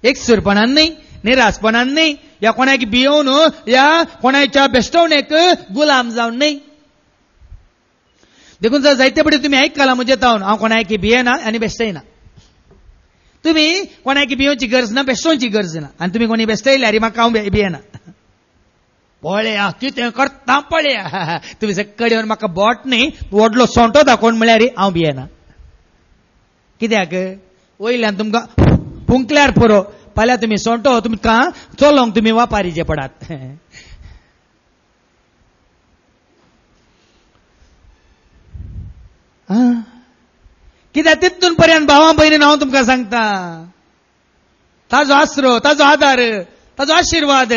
Speaker 2: एकसुरपणान न्ही, निराशपणान न्ही, या कोणाक भियोवन, या कोणाच्या बेश्टवणेक गुलाम जावन न्ही. देखून जर जायते पडे तुम्ही आयकला म्हजे तावन, हांव कोणाक भियेना आनी बेश्टयना. तुम्ही कोणाक भियोवची गरज ना, बेश्टोवची गरज ना. आनी तुम्ही कोणी बेश्टयल्यार म्हाका हांव भियेना. पळया कितें करता पळया, तुम्ही सकड येवन म्हाका बोट न्ही व्हडलो सोंटो दाखोवन म्हळ्यार हांव भियेना. कित्याक वयल्यान तुमकां फुंकल्यार पुरो, फाल्यां तुमी सोंटो तुमकां चलोवंक तुमी वापारीचे पडात. कित्याक तितून पर्यंत भावां भयणीन हांव तुमकां सांगता, ताजो आसरो, ताजो आदार, ताजो आशिर्वाद,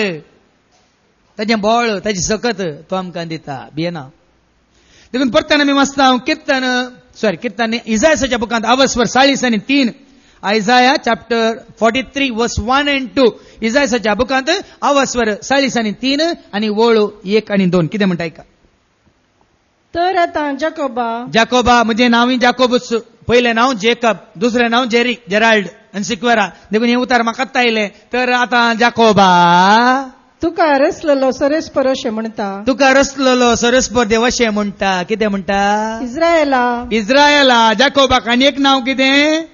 Speaker 2: ताजें बळ, ताजी सकत तो आमकां दिता, भियेना. देखून परतान आमी वाचता कीर्तन इसायाच्या बुकांत अवस्वर 40 आनी 3, आयझाया चॅप्टर 43 वर्स 1 and 2, इसायाच्या बुकांत अवस्वर 40 आनी 3 आनी वळू 1 आनी 2 कितें म्हणटा ऐका.
Speaker 3: तर आतां
Speaker 2: जाकोबा म्हणजे नांव जाकोबूच, पयलें नांव जेकब, दुसरें नांव जेराल्ड आनी सिक्वेरा. देखून हे उतार म्हाकाच आयले. तर आतां जाकोबा,
Speaker 3: तुका रसलेलो सरस्पर अशें म्हणटा,
Speaker 2: तुका रसलेलो सरस्पर देव अशें म्हणटा. कितें म्हणटा? इस्रायला. जाकोबाक आनी एक नांव कितें?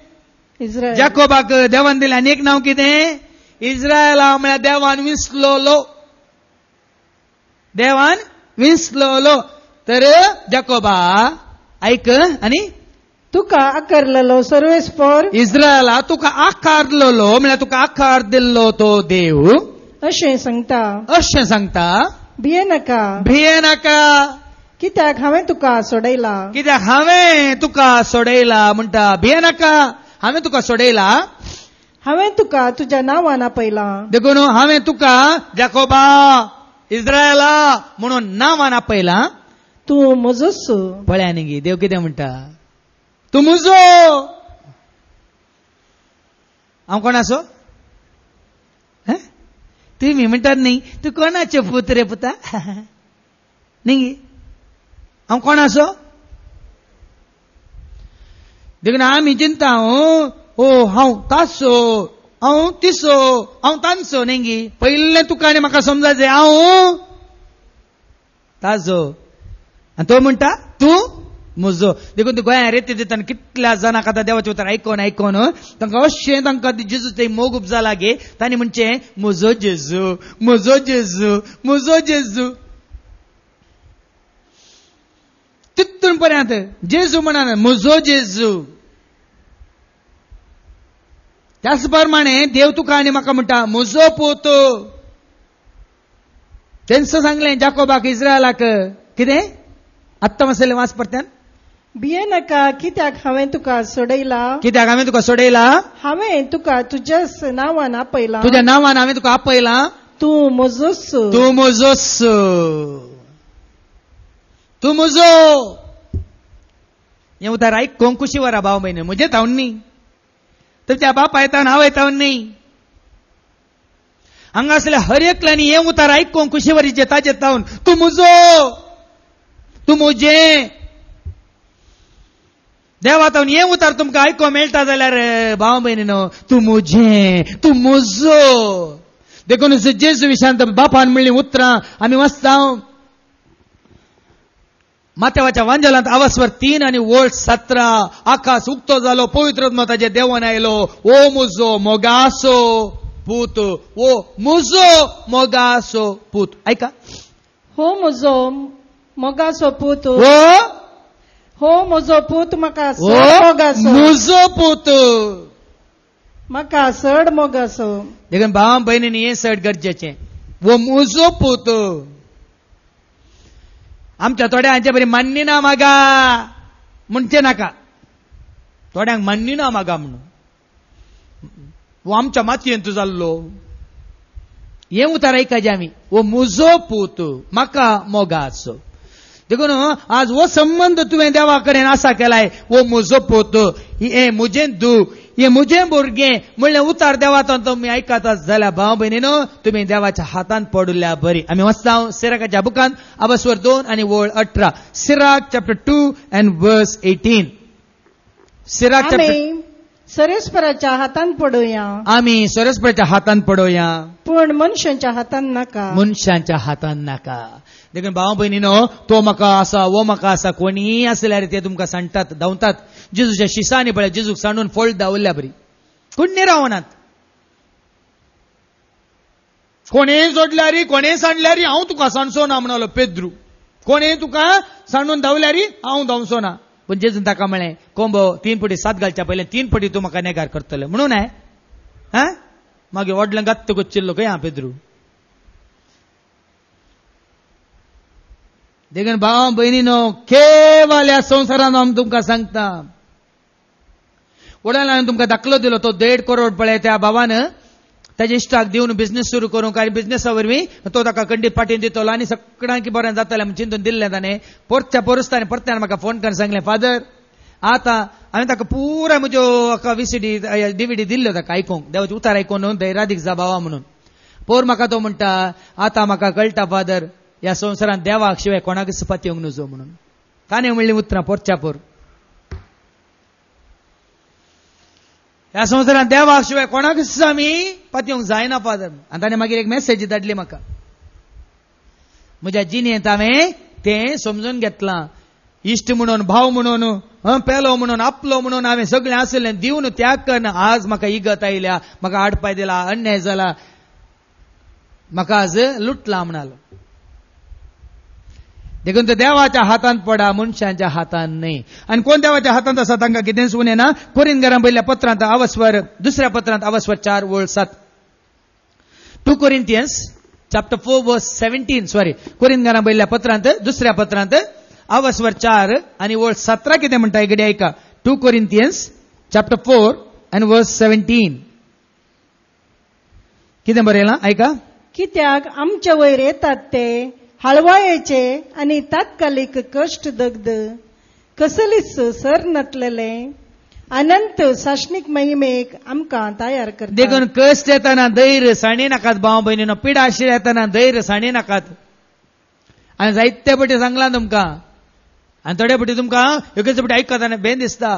Speaker 3: इस्रायल.
Speaker 2: जाकोबाक देवान दिलें आनी एक नांव कितें? इस्रायला. म्हळ्यार देवान विंसलोलो, देवान विंसलोलो. तर जाकोबा ऐक, आनी
Speaker 3: तुका आकारलेलो सर्वेस्पर
Speaker 2: इस्रायला, तुका आकारलेलो म्हळ्यार तुका आकार दिल्लो तो देव
Speaker 3: अशें सांगता.
Speaker 2: भियेनाका,
Speaker 3: कित्याक हांवें तुका
Speaker 2: सोडयला म्हणटा. भियेनाका, हांवें तुका सोडयला,
Speaker 3: हांवें तुका तुज्या नांवान आपयला.
Speaker 2: देखून हांवें तुका जाकोबा, इस्रायला म्हणून नांवान आपयला.
Speaker 3: तूं म्हजोच.
Speaker 2: पळया न्ही गे, देव कितें म्हणटा? तूं म्हजो. हांव कोण आसो? तुम्ही म्हणटात न्ही तूं कोणाचो पूत रे पुता, न्ही? हांव कोण आसो? देखून आमी चिंता हांव तासो, हांव तिसो, हांव तांचो, न्ही? पयलें तुका आनी म्हाका समजायचें ताजो. आणि तो म्हणटा तूं मुजो. देखून तूं गोंया रेती दिताना कितल्या जाणांक आतां देवाचें उतर आयकोन तांकां अशें तांकां जेजूचें मोग उपजा लागे. तांणी म्हणचें म्हजो जेजू, म्हजो जेजू, म्हजो जेजू. तितून पर्यंत जेजू म्हणा म्हजो जेजू. त्याच प्रमाणे देव तुका आनी म्हाका म्हणटा म्हजो पूत. तेंच सांगलें जाकोबाक इस्रायलाक कितें आत्ता मसले वाच परत्यान.
Speaker 3: भिये नाका, कित्याक हांवें तुका सोडयला.
Speaker 2: कित्याक हांवें तुका सोडयला.
Speaker 3: हांवें तुका तुज्याच नांवान आपयला.
Speaker 2: तुज्या नांवान हांवें तुका आपयला.
Speaker 3: तूं म्हजोच.
Speaker 2: तूं म्हजोच. तूं म्हजो. हें उतार आयकोंक खुशी वरा भाव भयण. म्हजें थावन न्ही, तुज्या बापा येतावन हांव येतावन न्ही. हांगा असल्या हर एकल्यांनी हें उतार आयकोंक खुशी वरीचें ताजें थावन. तूं म्हजो, तूं म्हजें. देवा थावन हें उतार तुमकां आयको मेळटा जाल्यार भाव भयणीनो तूं म्हजें, तूं म्हजो. देखून जेजू विशांत बापान म्हणली उतरां आमी वाचता. माथेवाच्या वांजलांत आवास्वर 3 आणि वोल्ट 17. आकाश उक्तो जालो, पवित्र ताजे देवान आयलो. ओ म्हजो मोगासो पूत, ओ म्हजो मोगासो पूत. ऐका.
Speaker 3: हो म्हजो मोगासो पूत. हो म्हजो पूत म्हाका चड मोगासो.
Speaker 2: म्हजो पूत
Speaker 3: म्हाका चड मोगासो.
Speaker 2: देखून भावा भयणींनी हें चड गरजेचें. वो म्हजो पूत. आमच्या थोड्यांचे बरी मान्य ना मागा म्हणचे नाका. थोड्यांक मान्य ना मागा म्हणून. वो आमच्या मातयेंत जाल्लो. हें उतार आयकाजे आमी. वो म्हजो पूत म्हाका मोगासो. देखून आज वो संबंध तुवें देवा कडेन आसा केलाय. वो म्हजो पूत, हे म्हजें दूख, हे म्हजें भुरगें म्हणलें उतार देवाचो तुमी आयकतात जाल्यार भाव भयणीनो तुमी देवाच्या हातांत पडुल्ल्या बरी. आमी वाचता सिराकाच्या बुकांत आवास्वर 2 आणि वोळ 18. Sirach chapter 2 and verse 18. Sirach
Speaker 3: आमी सरेस्पराच्या हातान पडोया.
Speaker 2: आमी सरस्वराच्या हातांत पडोया,
Speaker 3: पूण मनशांच्या हातान नाका.
Speaker 2: मनशांच्या हातान नाका. देखून भाव भयणीनो तो म्हाका आसा, वो म्हाका आसा, कोणीय आसल्यार ते तुमकां सांडटात, धांवतात. जेजूच्या शिसांनी पळय जेजूक सांडून फोल्ड दावरल्या बरी. कोणी रावनात. कोणेय जोडल्यारी, कोणेय सांडल्यारी हांव तुका सांडचो ना म्हणलो पेद्रू. कोणेय तुका सांडून धांवल्यारी हांव धांवचो ना. पण जेजून ताका म्हळें कोंबो 3 पटी 7 घालच्या पयलें 3 पटी तूं म्हाका नेगार करतले म्हणून हांवें मागीर व्हडलें गत्त गोच्चिल्लो खंय हांव पेद्रू. देखून भाव भयणीनो केवळ ह्या संवसारान हांव तुमकां सांगता. वडिलांनी हांवें तुमकां दाखलो दिलो तो 1.5 करोड पळय त्या भावान ताच्या इश्टाक दिवन बिझनेस सुरू करूंक आनी बिझनेसा वरवीं तो ताका खंडीत पाटीन दितलो आनी सगळ्यांक की बरें जातलें म्हण चिंतून दिल्लें ताणें. परच्या परस्तांनी परत्यान म्हाका फोन करून सांगलें फादर आतां हांवें ताका पुराय म्हज्यो VCD DVD दिल्ल्यो ताका आयकूंक, देवाचे उतार आयकून धैर्यादीक जा बाबा म्हणून. पोर म्हाका तो म्हणटा आतां म्हाका कळटा फादर ह्या संवसारांत देवाक शिवाय कोणाकच पातयेवंक नजो म्हणून. ताणें म्हणलीं उतरां पोरच्या पोर. ह्या संवसारांत देवाक शिवाय कोणाकच आमी पातयेवंक जायना फादर. आनी ताणें मागीर एक मेसेज धाडली म्हाका. म्हज्या जिणेंत हांवें तें समजून घेतलां. इश्ट म्हणून, भाव म्हणून, पेलो म्हणून, आपलो म्हणून हांवें सगळें आसलें दिवन त्याग करना. आज म्हाका इगत आयल्या, म्हाका आडपाय दिला, अन्याय जाला, म्हाका आज लुटला म्हणालो. देखून तो देवाच्या हातांत पडा, मनशांच्या हातांत न्ही. आणि कोण देवाच्या हातांत आसा तांकां कितेंच उणें ना. कोरिंथीयांक पहिल्या पत्रांत आवास्वर 2 पत्रांत आवास्वर 4 वोळ 7. 2 Corinthians chapter 4 verse 17. कोरिंथीयांक पहिल्या पत्रांत 2 पत्रांत आवास्वर 4 आणि वोळ 17 कितें म्हणटा इकडे ऐका. 2 Corinthians chapter 4 and verse 17. कितें बरयलां ऐका.
Speaker 3: कित्याक आमच्या वयर येतात ते हळवायेचे आणि तात्कालिक कष्ट दग्ध कसलीच सर नटलेले अनंत शासनिक महिमेक आमकां तयार करता.
Speaker 2: देखून कष्ट येताना धैर्य साणी नाकात भाव भयणीनो. पिडा आशिल्ल्या येताना धैर्य साणी नाकात. आनी जायते फावटी सांगलां तुमकां. आनी थोडे फावटी तुमकां योग्य फावटी आयकताना बेन दिसता.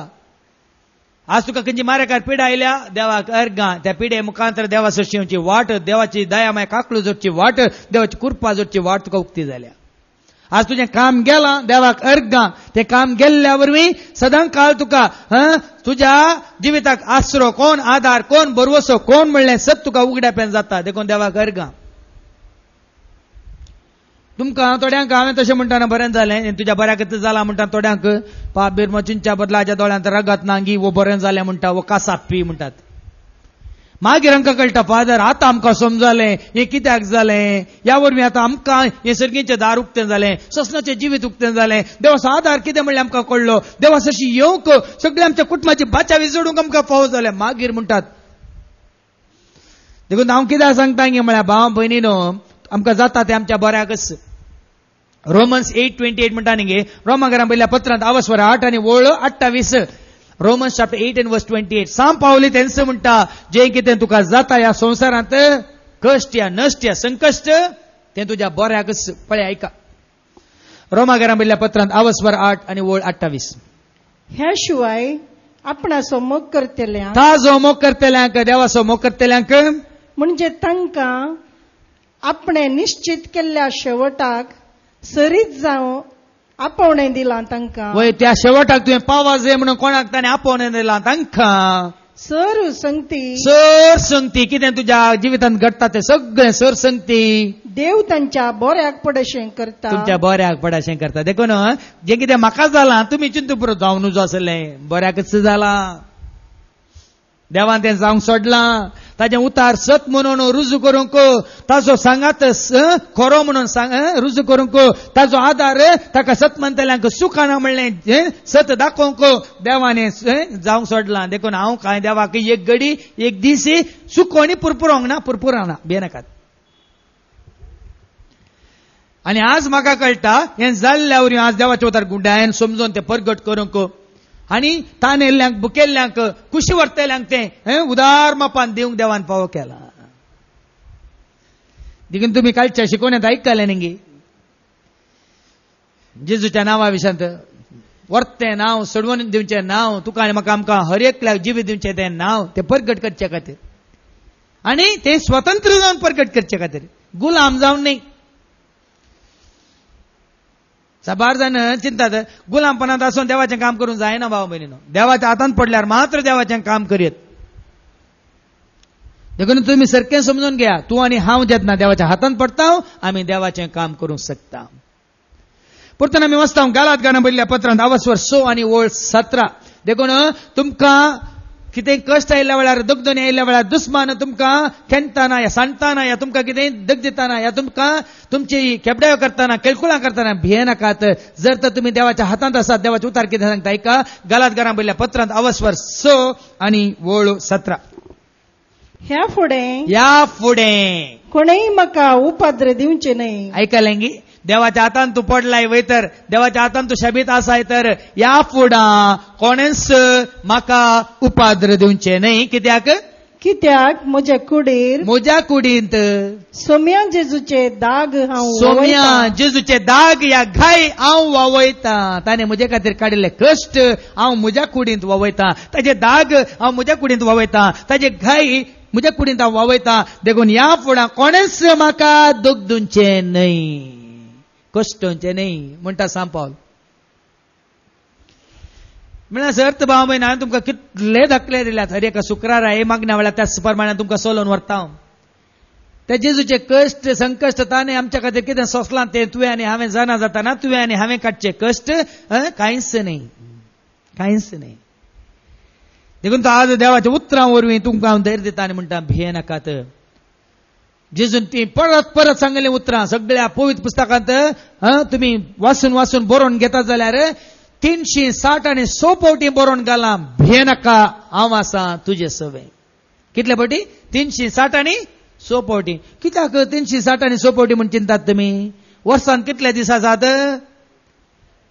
Speaker 2: आज तुका खंयची मारेकार पिडा आयल्या देवाक अर्गां. त्या पिडे मुखांतर देवा सशिवची वाट, देवाची दया माय काकळू जोडची वाट, देवाची कृपा जोडची वाट तुका उक्ती जाल्या. आज तुझें काम गेलां देवाक अर्गां तें काम गेल्ल्या वरवीं सदां काळ तुका तुज्या जिविताक आसरो कोण आधार कोण बरवसो कोण म्हणलें सत तुका उगड्यापेन जाता देखून देवाक अर्गां तुमकां थोड्यांक हांवें तशें म्हणटाना बरें जालें तुज्या बऱ्याक जालां म्हणटा थोड्यांक पाप बिर्म चिंच्या बदलाच्या दोळ्यांत रगत नांगी वो बरें जालें म्हणटा वो कासाप पी म्हणटात मागीर आमकां कळटा फादर आतां आमकां समजलें हें कित्याक जालें ह्या वरवीं आतां आमकां हें सर्गीचें दार उक्तें जालें ससनाचें जिवीत उक्तें जालें देवाचो आधार कितें म्हणलें आमकां कळ्ळो देवा सशी येवंक सगळें आमच्या कुटुंबाची बाच्या विजोडूंक आमकां फावो जालें मागीर म्हणटात देखून हांव कित्याक सांगता गे म्हळ्यार भाव भयणीनो आमकां जाता तें आमच्या बऱ्याकच रोमन्स 8:28 म्हणटा न्ही गे रोमाकारां पयल्या पत्रांत आवस्वर 8 आनी वळो 28 रोमन्स चॅप्टर 8 and verse 28 साम पावली तेंच म्हणटा जें कितें तुका जाता ह्या संवसारांत कश्ट या नश्ट या संकश्ट तें तुज्या बऱ्याकच पळय ऐका रोमाकारां पयल्या पत्रांत आवस्वर 8 आनी वळ 28
Speaker 3: ह्या शिवाय आपणाचो मोग करतल्यांक
Speaker 2: ताजो मोग करतल्यांक देवाचो मोग करतल्यांक
Speaker 3: म्हणजे तांकां आपणे निश्चित केल्ल्या शेवटाक सरीत जावं आपोवणें दिलां तांकां
Speaker 2: वय त्या शेवटाक तुवें पावा जाय म्हणून कोणाक ताणें आपोवणें दिलां तांकां
Speaker 3: सर संगती
Speaker 2: सर संगती कितें तुज्या जिवितांत घडटा तें सगळें सर संगती
Speaker 3: देव तांच्या बऱ्याक पडशें करता
Speaker 2: तुमच्या बऱ्याक पडाशें करता देखून जें कितें म्हाका जालां तुमी चिंतू पुरो जावन नजो आसलें बऱ्याकच जालां देवान तें जावंक सोडलां ताजें उतार सत म्हणून रुजू करूंक ताजो सांगात खरो म्हणून रुजू करूंक ताजो आधार ताका सत म्हणटल्यांक सुखाना म्हणलें सत दाखोवंक देवाने जावंक सोडलां देखून हांव काय देवाक एक घडी एक दीस सुखो आनी पुरपुरोंक ना पुरपुराना भियेनाकात आनी आज म्हाका कळटा हें जाल्ल्या वरवीं आज देवाच्या उतार गुड्डायन समजून तें परगट करूंक आनी तान येयल्ल्यांक बुकेल्ल्यांक कुशी व्हरतल्यांक तें उदार मापान दिवंक देवान फावो केला देखून तुमी कालच्या शिकोवण्यात आयकले न्ही जेजूच्या नांवा विशांत वर्तें नांव सोडवून दिवचें नांव तुका आनी म्हाका आमकां हर एकल्याक जिवीत दिवचें तें नांव तें परगट करचे खातीर आनी तें स्वतंत्र जावन परगट करचे खातीर गुलाम जावन न्ही साबार जाण चिंतात गुलामपणांत आसून देवाचें काम करूंक जायना भाव भयणीनो देवाच्या हातांत पडल्यार मात्र देवाचें काम करीत देखून तुमी सारकें समजून घेया तूं आनी हांव जेन्ना देवाच्या हातांत पडटा आमी देवाचें काम करूंक शकता परतून आमी वचता गालातकारां बरयल्ल्या पत्रांत आवस्वर 6 आनी वळ 17 देखून तुमकां कितें कश्ट आयिल्ल्या वेळार दुखदणी आयिल्ल्या वेळार दुस्मान तुमकां खेणटाना या सांडटाना या तुमकां कितें दग दिताना या तुमकां तुमची केबड्यां करताना केळकुळां करताना भियेनाकात जर तर तुमी देवाच्या हातांत आसात देवाचे उतार कितें सांगता ऐका गालातकारां बरयल्ल्या पत्रांत आवस्वर 6 आनी वळ 17
Speaker 3: ह्या
Speaker 2: फुडें
Speaker 3: कोणेय म्हाका उपाद्र दिवचे न्हय
Speaker 2: ऐकलें गी देवाच्या हातांत तूं पडलाय वय तर देवाच्या हातांत तूं शेबीत आसाय तर ह्या फुडां कोणेच म्हाका उपाद्र दिवचे न्हय कित्याक म्हज्या कुडींत
Speaker 3: सोम्या जेजूचे दाग
Speaker 2: या घाय हांव वावयता ताणें म्हजे खातीर काडिल्ले कश्ट हांव म्हज्या कुडींत वावयता ताजे दाग हांव म्हज्या कुडींत वावयता ताजे घाय म्हज्या कुडींत हांव वावयता देखून ह्या फुडां कोणेच म्हाका दूख दिवचे न्हय कश्ट होवचे न्हय म्हणटा सांग पावल म्हळ्यार सर्त भाव भयण हांवें तुमकां कितले दाखले दिल्यात हर एका शुक्रारा हे मागण्या वेळार त्याच प्रमाणे तुमकां सोलोवन व्हरता हांव ते जेजूचे कश्ट संकश्ट ताणें आमच्या खातीर कितें सोंसलां तें तुवें आनी हांवें जाणा जाताना तुवें आनी हांवें काडचे कश्ट कांयच न्हय देखून तो आज देवाच्या उतरां वरवीं तुमकां हांव धैर्य दिता आनी म्हणटा भियेनाकात जेजून ती परत सांगलेलीं उतरां सगळ्या पवित्र पुस्तकांत तुमी वाचून बरोवन घेतात जाल्यार 360 आनी 100 फावटी बरोवन घालां भियेनाका हांव आसां तुजे सवे कितले फावटी 360 आनी 100 फावटी कित्याक 360 आनी 100 फावटी म्हण चिंतात तुमी वर्सान कितले दीस आसात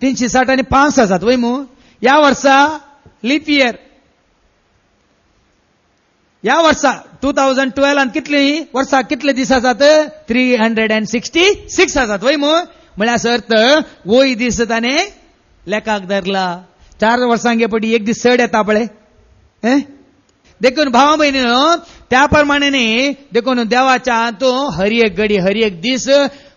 Speaker 2: 360 आनी 5 आसात वय मू ह्या वर्सा लीप इयर ह्या वर्सा 2012 कितली वर्सा कितले दीस आसात 366 आसात वय मू म्हळ्यार सर्त वय दीस ताणें लेखाक धरला 4 वर्सांगे पटी एक दीस चड येता पळय देखून भावा भयणीनो त्या प्रमाणे देखून देवाच्या हातूंत हर एक घडी हर एक दीस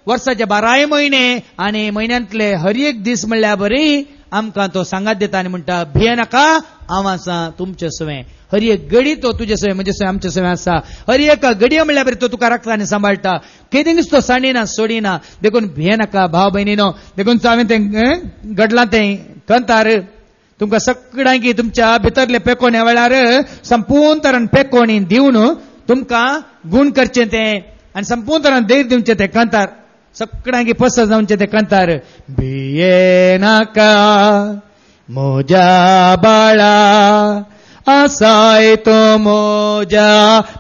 Speaker 2: वर्साचे 12 म्हयने आनी म्हयन्यांतले हर एक दीस म्हणल्यार बरी आमकां तो सांगात दिता आनी म्हणटा भिये नाका हांव आसा तुमचे सवें. हर एक घडी तो तुजे सवें म्हजे सवें आमचे सवें आसा. हर एक घडये म्हणल्यार बरी तो तुका राखता आनी सांबाळटा. केदींच तो सांडिना सोडिना. देखून भिये नाका भाव भयणीनो. देखून हांवें तें घडलां तें कंतार तुमकां सगळ्यांकी तुमच्या भितरले पेकोवन ह्या वेळार संपूर्ण तरान पेकोवन दिवन तुमकां गूण करचें तें आनी संपूर्ण तरान धैर्य दिवचें तें कंतार सगळ्यांकी पसत जावचें तें कंतार. भिये नाका म्हज्या बाळा आसाय तो म्हज्या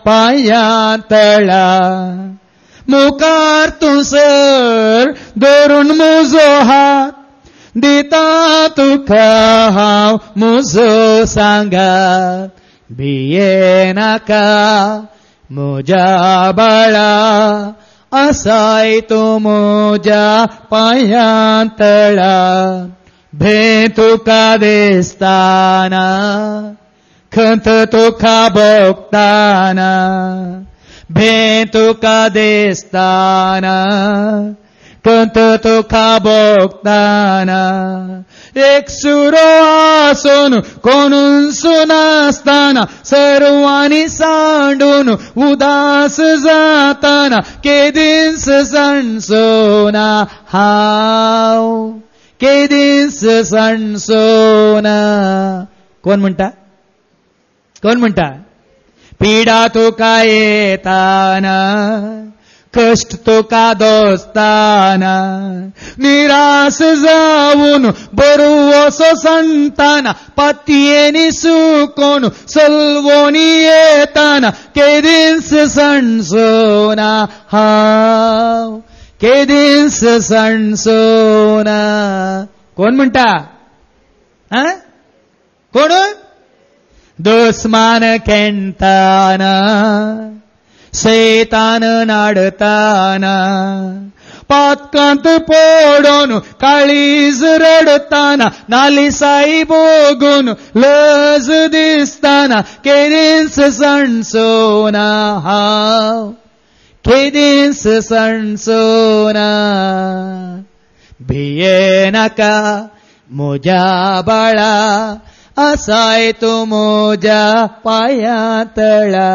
Speaker 2: पांयां तळा. मुखार तूं सर धरून म्हजो हात दिता तुका हांव म्हजो सांगात. भिये नाका म्हज्या बाळा आसाय तो म्हज्या पांयां तळा. भे तुका दिसताना खंत तुका भोगताना. भे तुका दिसताना खंत तुका भोगताना. एक सुरो आसून कोणून सुनासताना सर्वांनी सांडून उदास जाताना केदीस सणसोना हांव केदीस सणसोना. कोण म्हणटा कोण म्हणटा पिडा तुका येताना कष्ट तुका दोस्ताना निराश जावन बरोवसो सांगताना पातयेनी सुकोन सलवोनी येताना केदीस सणसोना हांव केदीस सणसोना. कोण म्हणटा कोण दुस्मान खेळताना सैतान नाडताना पातकांत पडून काळीज रडताना नालिसाई भोगून लज दिसताना केदीस सणसोना हांव केदीस सणसोना. भिये नाका म्हज्या बाळा आसाय तूं म्हज्या पांयां तळा.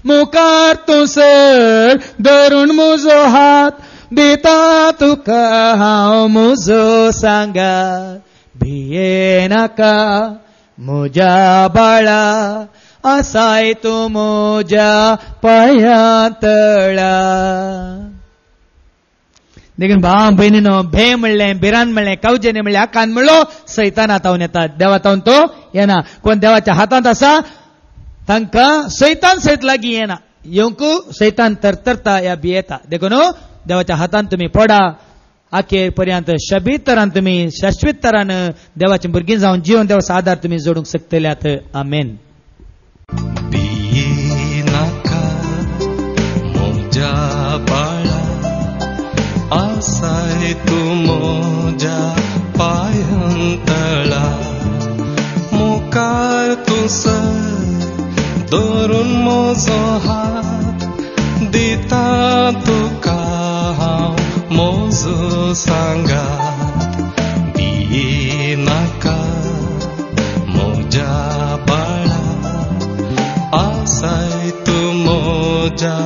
Speaker 2: मुखार तूं सर धरून म्हजो हात दिता तुका हांव म्हजो सांगात. भिये नाका म्हज्या बाळा आसाय तूं म्हज्या पांयां तळा. देखून भाव भयणीनो भे म्हणलें बिरान म्हणलें कावजेने म्हणलें आकान म्हणलो सैतान हातावन येता. देवा तावन तो येना. कोण देवाच्या हातांत आसा तांकां सैतान सयत लागीं येना. येवंकू सैतान तरतरता या भियेता. देखून देवाच्या हातांत तुमी पडा आखेर पर्यंत शबीत तरान तुमी शाश्वत तरान देवाची भुरगीं जावन जीवन देवाचो आदार तुमी जोडूंक शकतल्यात. आमेन.
Speaker 4: भिये नाका म्हज्या बाळा आसाय तूं म्हज्या पांयां तळा. मुखार तूं सर धरून म्हजो हात दिता तुका हांव म्हजो सांगात. भिये नाका म्हज्या बाळा आसाय तूं म्हज्या